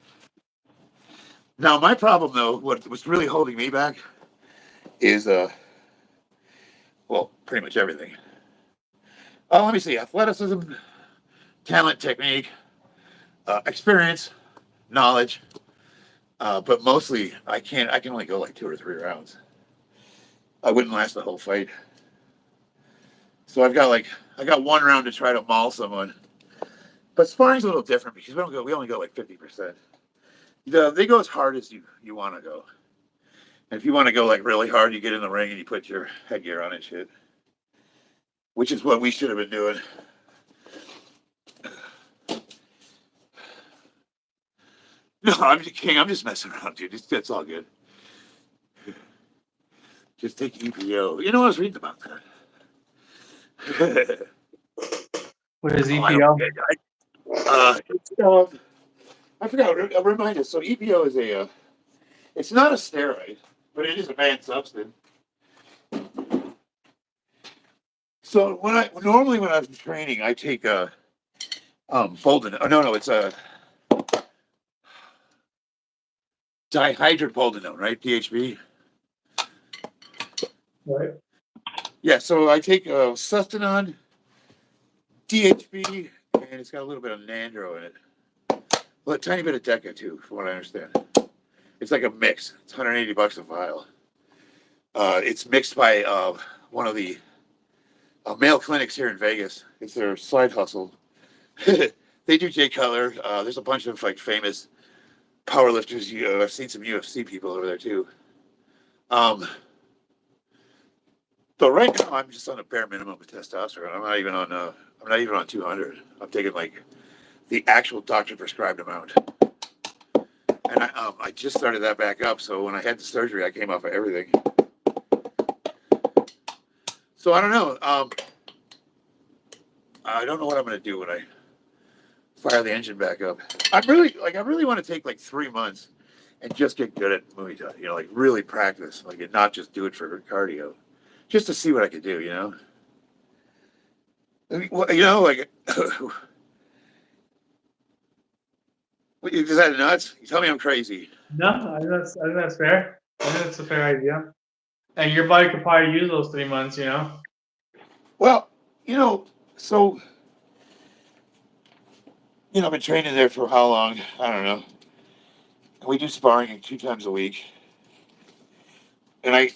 Now, my problem, though, what was really holding me back is, well, pretty much everything. Let me see. Athleticism, talent, technique, experience, knowledge. But mostly, I can only go like 2 or 3 rounds. I wouldn't last the whole fight. So I got 1 round to try to maul someone. But sparring's a little different because we only go like 50%. They go as hard as you want to go. And if you want to go like really hard, you get in the ring and you put your headgear on and shit. Which is what we should have been doing. No, I'm just kidding. I'm just messing around, dude. That's all good. Just take EPO. You know, I was reading about that. What is Oh, EPO? I forgot. Remind us. So EPO is it's not a steroid, but it is a banned substance. So normally when I'm training, I take Bolden. Oh no, it's a dihydroboldenone, right? DHB. Right. Yeah. So I take Sustanon, DHB, and it's got a little bit of Nandro in it. Well, a tiny bit of Deca too, from what I understand. It's like a mix. It's $180 a vial. It's mixed by one of the male clinics here in Vegas. It's their side hustle. They do Jay Cutler. There's a bunch of like famous powerlifters. I've seen some UFC people over there too. But right now I'm just on a bare minimum of testosterone. I'm not even on 200. I'm taking like the actual doctor prescribed amount. And I just started that back up. So when I had the surgery, I came off of everything. So I don't know. I don't know what I'm going to do when I fire the engine back up. I really want to take like 3 months and just get good at Muay Thai. You know, like really practice, like and not just do it for cardio, just to see what I could do. You know. I mean, you know, like. Is that nuts? You tell me I'm crazy. No, I think that's fair. I think that's a fair idea. And your body could probably use those 3 months, you know? Well, you know, so I've been training there for how long? I don't know. We do sparring 2 times a week, and I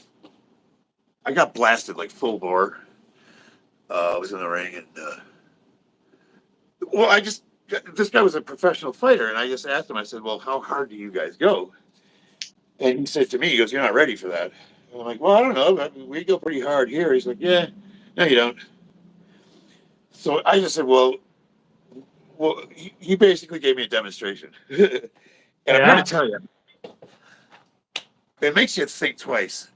got blasted like full bore. I was in the ring, and well, this guy was a professional fighter, and I just asked him. I said, "Well, how hard do you guys go?" And he said to me, "He goes, you're not ready for that." And I'm like, "Well, I don't know. But we go pretty hard here." He's like, "Yeah, no, you don't." So I just said, "Well, he basically gave me a demonstration." And I'm here to Yeah. tell you, it makes you think twice.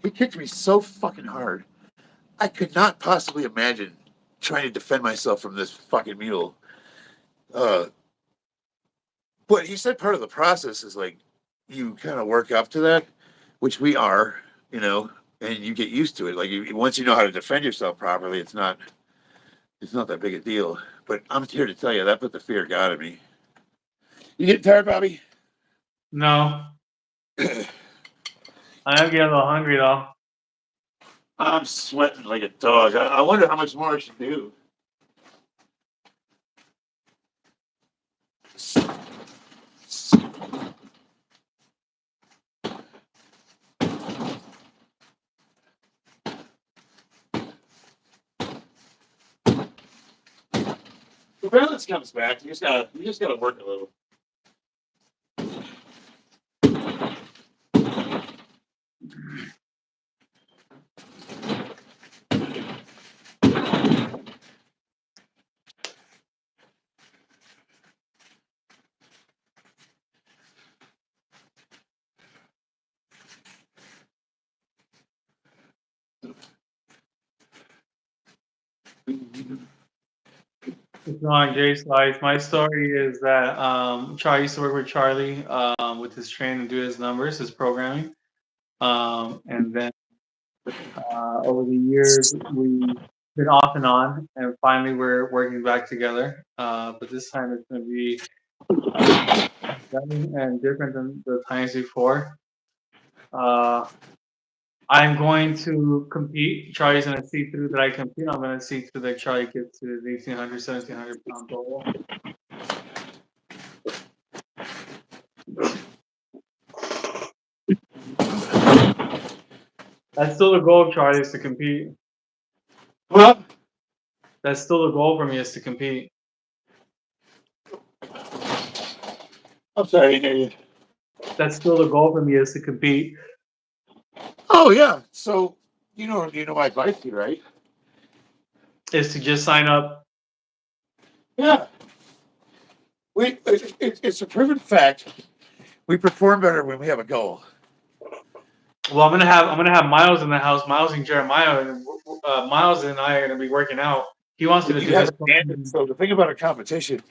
He kicked me so fucking hard. I could not possibly imagine trying to defend myself from this fucking mule. Uh, but he said part of the process is like you kind of work up to that, which we are, and you get used to it. Like once you know how to defend yourself properly, it's not that big a deal. But I'm here to tell you that put the fear of God in me. You getting tired, Bobby? No, I am getting a little hungry though. I'm sweating like a dog. I wonder how much more I should do. The balance comes back. You just gotta work a little. It's on Jay's life. My story is that Charlie used to work with Charlie with his train and do his numbers, his programming. And then over the years, we've been off and on, and finally we're working back together. But this time it's going to be better and different than the times before. Uh, I'm going to compete. Charlie's going to see through that I compete. I'm going to see through that Charlie gets to his 1,800, 1,700 pound goal. That's still the goal of Charlie, is to compete. Well, That's still the goal for me, is to compete. I'm sorry, I didn't hear you. That's still the goal for me, is to compete. Oh yeah. So you know my advice to you, right? Is to just sign up. Yeah. It's a proven fact. We perform better when we have a goal. Well, I'm gonna have Miles in the house. Miles and Jeremiah, and Miles and I are gonna be working out. He wants me to You do have this. an anvil. So the thing about a competition,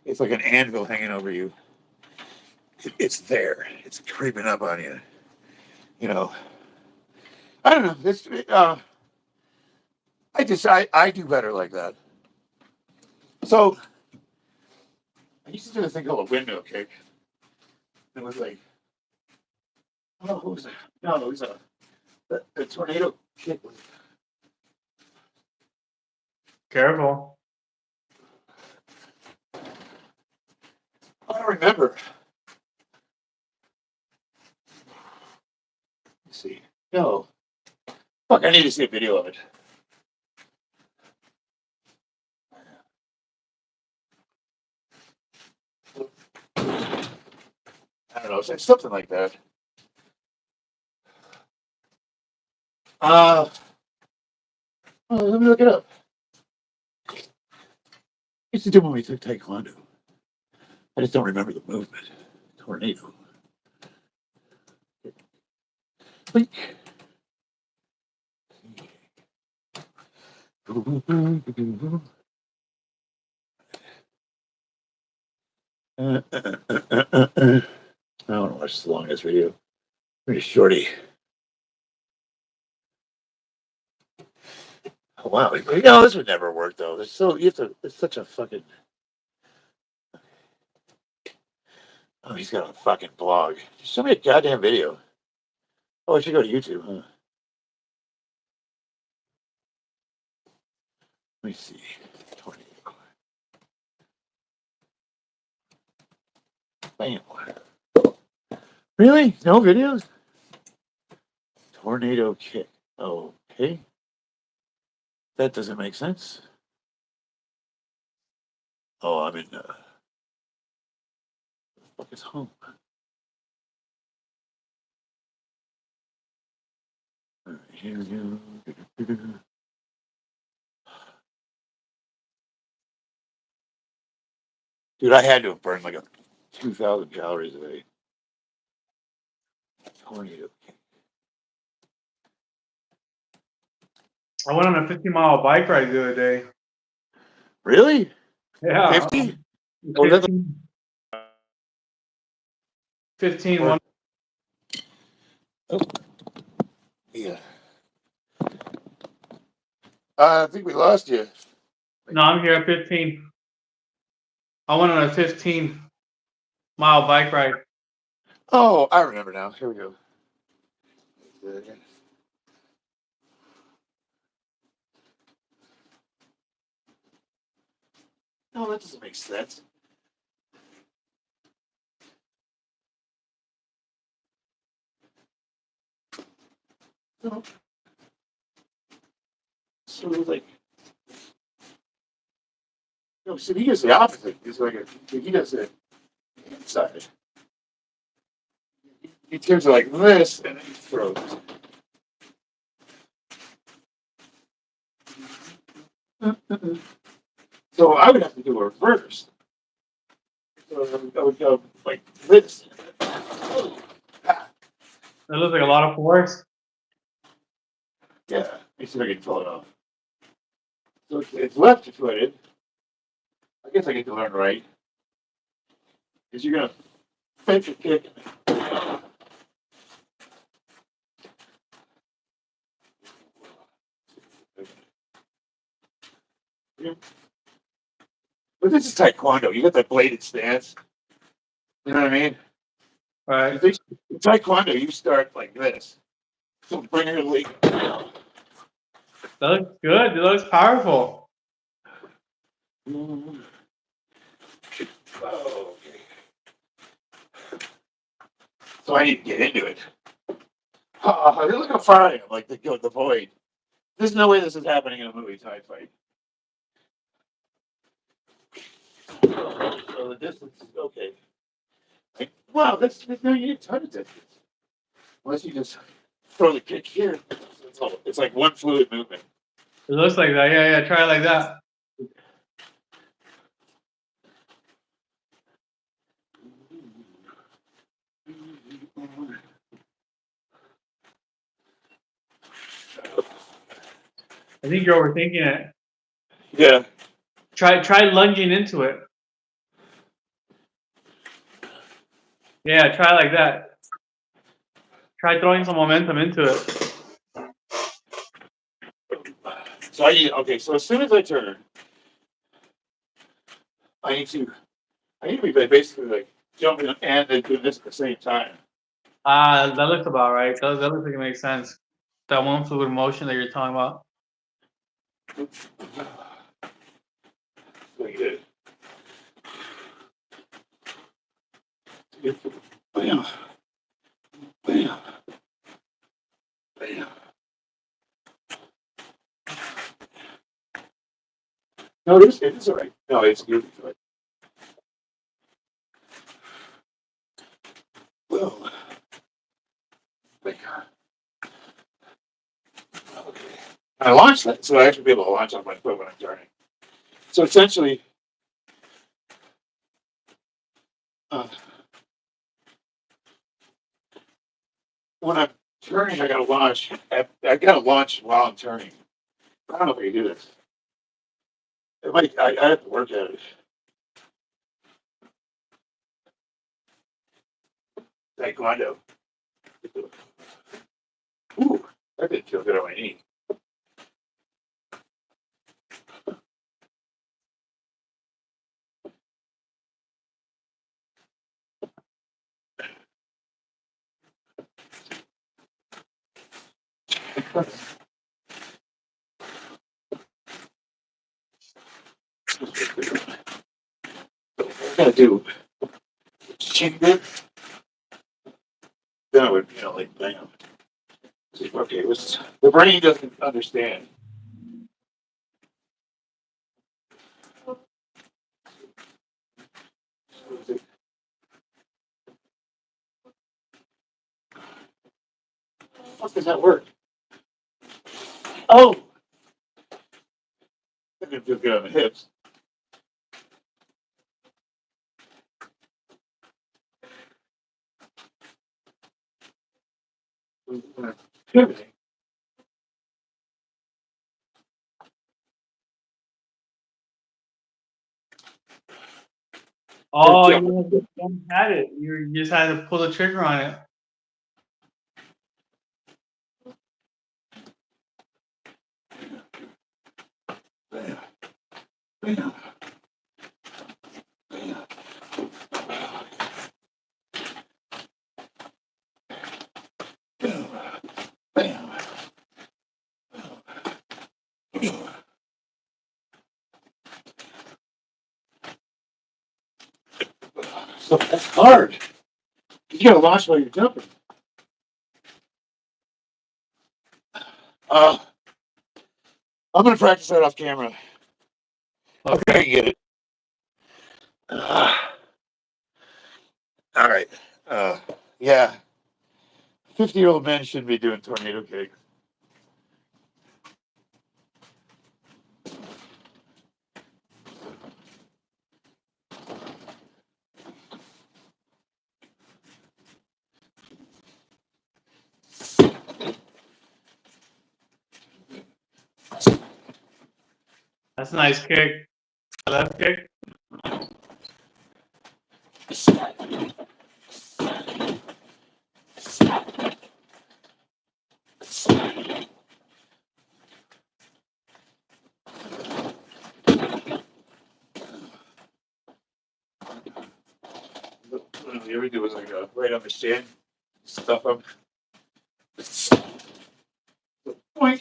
it's like an anvil hanging over you. It's there. It's creeping up on you. You know. I don't know. I do better like that. So I used to do a thing called a windmill kick. It was like, oh, who was it? No, it was the tornado kick. Careful. I don't remember. Let's see. No. Fuck, I need to see a video of it. I don't know. It's something like that. Uh, let me look it up. Used to do when we took Taekwondo. I just don't remember the movement. Tornado. Blink. I don't watch this long as video. Pretty shorty. Oh, wow. This would never work though. It's such a fucking. Oh, he's got a fucking blog. Just show me a goddamn video. Oh, I should go to YouTube, huh? Let me see. Tornado. Bam. Really? No videos? Tornado kick. Okay. That doesn't make sense. Oh, I'm in. Fuck is home? All right, here we go. Dude, I had to have burned like 2,000 calories a day. Tornado kick. I went on a 50-mile bike ride the other day. Really? Yeah. 50? Oh, that's 15, 15 or, one. yeah. I think we lost you. No, I'm here at 15. I went on a 15-mile bike ride. Oh, I remember now. Here we go. No, that doesn't make sense. No. So it was like, no, see, he does the opposite. He's like, he does it inside. He turns it like this and then he throws. So I would have to do a reverse. So I would go like this. It looks like a lot of force. Yeah, let me see if I can pull it off. So it's left footed. I guess I get to learn right. Because you're going to fence your kick. But this is taekwondo. You got that bladed stance. You know what I mean? Right. In taekwondo, you start like this. So bring your leg. That looks good. It looks powerful. Oh, okay. So I need to get into it. Look how far I am, like the void. There's no way this is happening in a movie type fight. So the distance is okay. Like, wow, that's no, you need a ton of distance. Unless you just throw the kick here. It's like one fluid movement. It looks like that. Yeah, yeah. Try it like that. I think you're overthinking it. Yeah. Try lunging into it. Yeah, try like that. Try throwing some momentum into it. So okay, so as soon as I turn, I need to be basically like jumping and then doing this at the same time. That looks about right. That looks like it makes sense. That one fluid motion that you're talking about. Like this. Bam. Bam. Bam. No, it's all right. No, it's good. It's all right. Well, okay. I launched that, so I have to be able to launch on my foot when I'm turning. So essentially, when I'm turning, I got to launch. I got to launch while I'm turning. I don't know if I can do this. It might. I have to work at it. Taekwondo. Ooh, that didn't feel good on my knee. What I gotta do cheap bit, then I would, like, bam. Okay, the brain doesn't understand. How does that work? Oh! I didn't feel good on the hips. Pivoting. Oh, you had it. You just had to pull the trigger on it. Bam. Bam. Bam. Bam. Bam. So that's hard. You gotta launch while you're jumping. I'm gonna practice that off camera. Okay, get it. All right. Yeah. 50-year-old men should be doing tornado kicks. That's a nice kick. Left kick. What you ever do is like right on the shin, stuff them. Boink.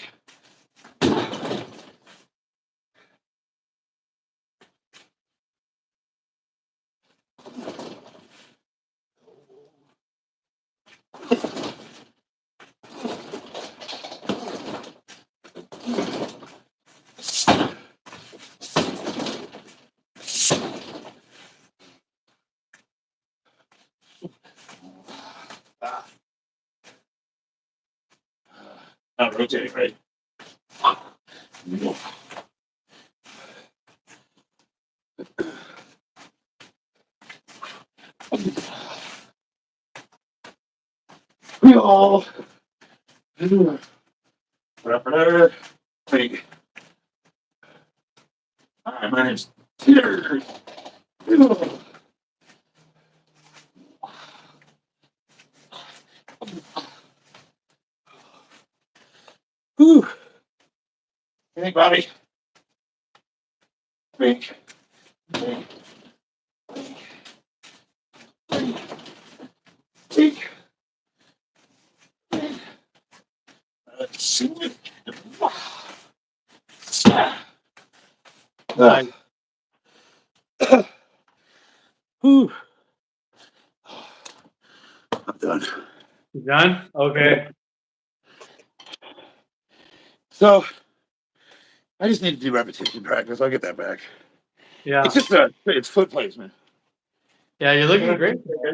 Not rotating, right? We all think. Hi, my name's Peter. Whew. You think, Bobby? Think. Think. Think. Think. Let's see it. Nice. Whew. I'm done. You done? Okay. So I just need to do repetition practice. I'll get that back. Yeah. It's just it's foot placement. Yeah, you're looking great. You're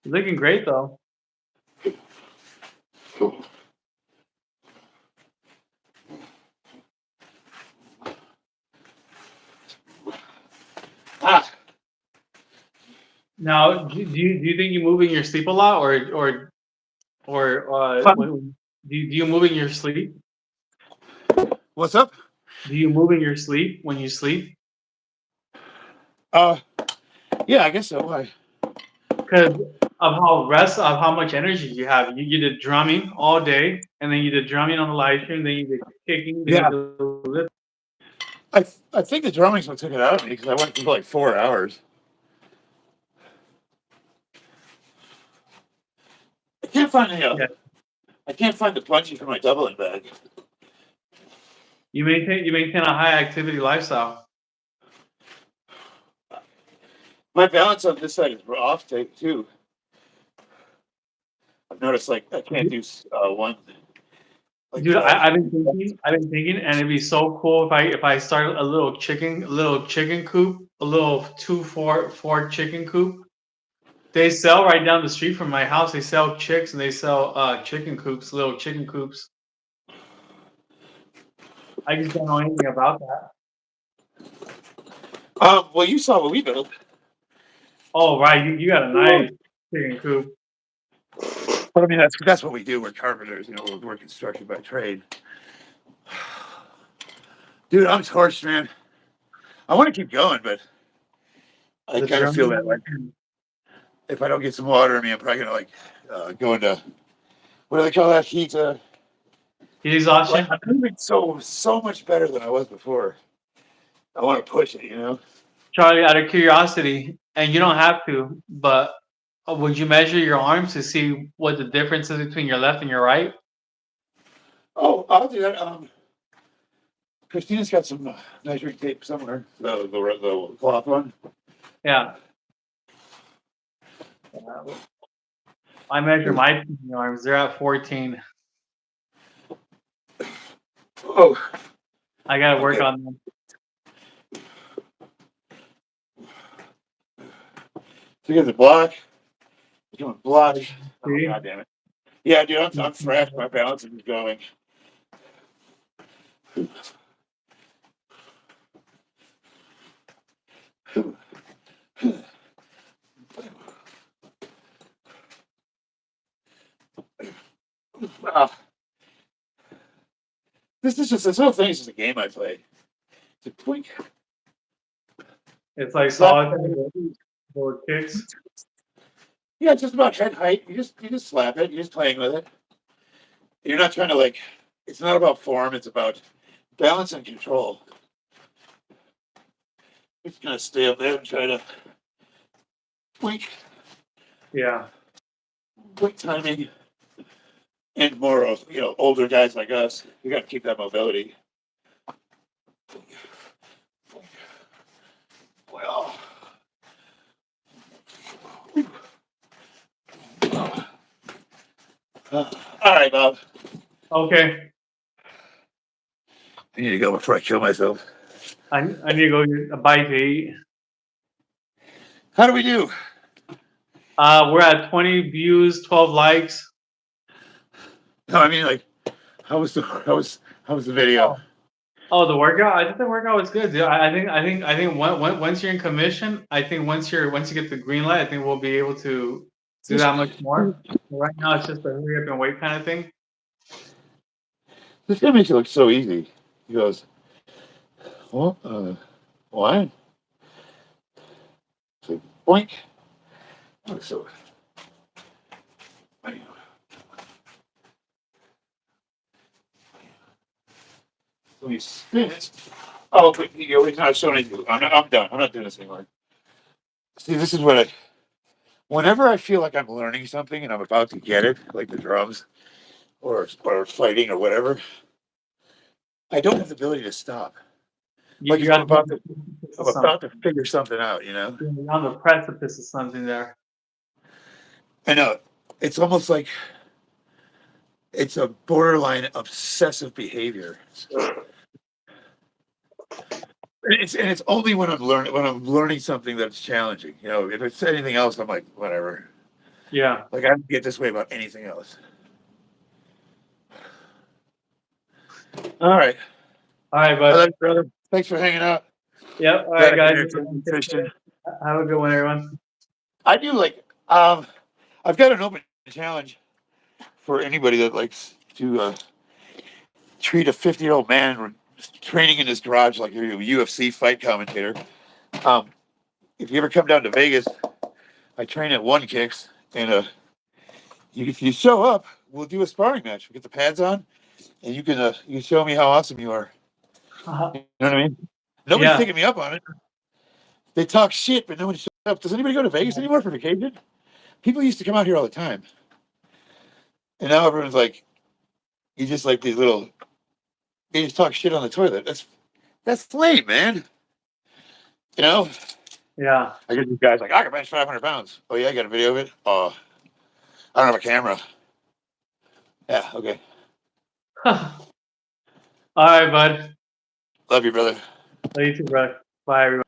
You're looking great though. Ah, Now, do you think you move in your sleep a lot, or do you move in your sleep? what's up? Do you move in your sleep when you sleep? Yeah, I guess so. Why? Because of how much energy you have. You did drumming all day, and then you did drumming on the live stream, then you did kicking, then Yeah. you did lift. I think the drumming's what took it out of me because I went for like 4 hours. I can't find Yeah. I can't find the punching for my doubling bag. You maintain a high activity lifestyle. My balance on this side is off take too. I've noticed like I can't do one like Dude, I've been thinking, and it'd be so cool if I started a little chicken coop, a little four chicken coop. They sell right down the street from my house. They sell chicks and they sell chicken coops, little chicken coops. I just don't know anything about that. Well, you saw what we built. Oh right, you got a nice chicken coop. But I mean, that's what we do. We're carpenters, you know. We're construction by trade. Dude, I'm torched, man. I want to keep going, but I The kind of feel that drum. like if I don't get some water in me, I'm probably gonna like go into what do they call that heat? Heat exhaustion. I'm moving so much better than I was before. I want to push it, you know. Charlie, out of curiosity, and you don't have to, but would you measure your arms to see what the difference is between your left and your right? Oh, I'll do that. Christina's got some measuring tape somewhere. The cloth one. Yeah. I measure my arms. They're at 14. Oh, I gotta work okay. on them. So you got the block. You're doing block. Oh, See? God damn it. Yeah, dude, I'm fresh. My balance is going. Ah, this whole thing is just a game I play. It's a twink. It's like Slap. solid for kicks. Yeah, it's just about head height. You just slap it. You're just playing with it. You're not trying to like. It's not about form. It's about balance and control. You're just gonna stay up there and try to twink, Yeah. quick timing, and more of older guys like us. You got to keep that mobility. Well. All right, Bob. Okay. I need to go before I kill myself. I need to go get a bite to eat. How do we do? We're at 20 views, 12 likes. No, I mean like, how was the video? Oh, the workout. I think the workout was good, dude. I think once you're in commission, I think once you get the green light, I think we'll be able to do that much more. Right now, it's just a hurry up and wait kind of thing. This guy makes it look so easy. He goes, well, why? So, boink. Oh, so, let me spin it. Oh, but he's not showing you. I'm done. I'm not doing this anymore. See, this is whenever I feel like I'm learning something and I'm about to get it, like the drums or fighting or whatever, I don't have the ability to stop. Like if You're I'm on about to, I'm something. about to figure something out, you know? You're on the precipice of something there. I know. It's almost like it's a borderline obsessive behavior. And it's only when I'm learning something that's challenging. You know, if it's anything else, I'm like, whatever. Yeah. Like I don't get this way about anything else. All right. All right, I bud. love you, brother. Thanks for hanging out. Yep. All Glad right, I could guys. entertain Christian. Have a good one, everyone. I do like I've got an open challenge for anybody that likes to treat a 50-year-old man training in his garage like you're a UFC fight commentator. Um, if you ever come down to Vegas, I train at One Kicks, and if you show up, we'll do a sparring match. We get the pads on, and you show me how awesome you are. You know what I mean? Nobody's Yeah. taking me up on it. They talk shit, but nobody shows up. Does anybody go to Vegas anymore for vacation? People used to come out here all the time, and now everyone's like, you just like these little. They just talk shit on the toilet. That's lame, man. You know. Yeah. I get these guys like, I can bench 500 pounds. Oh yeah, I got a video of it. Oh, I don't have a camera. Yeah, okay. All right, bud. Love you, brother. Love you too, bro. Bye, everyone.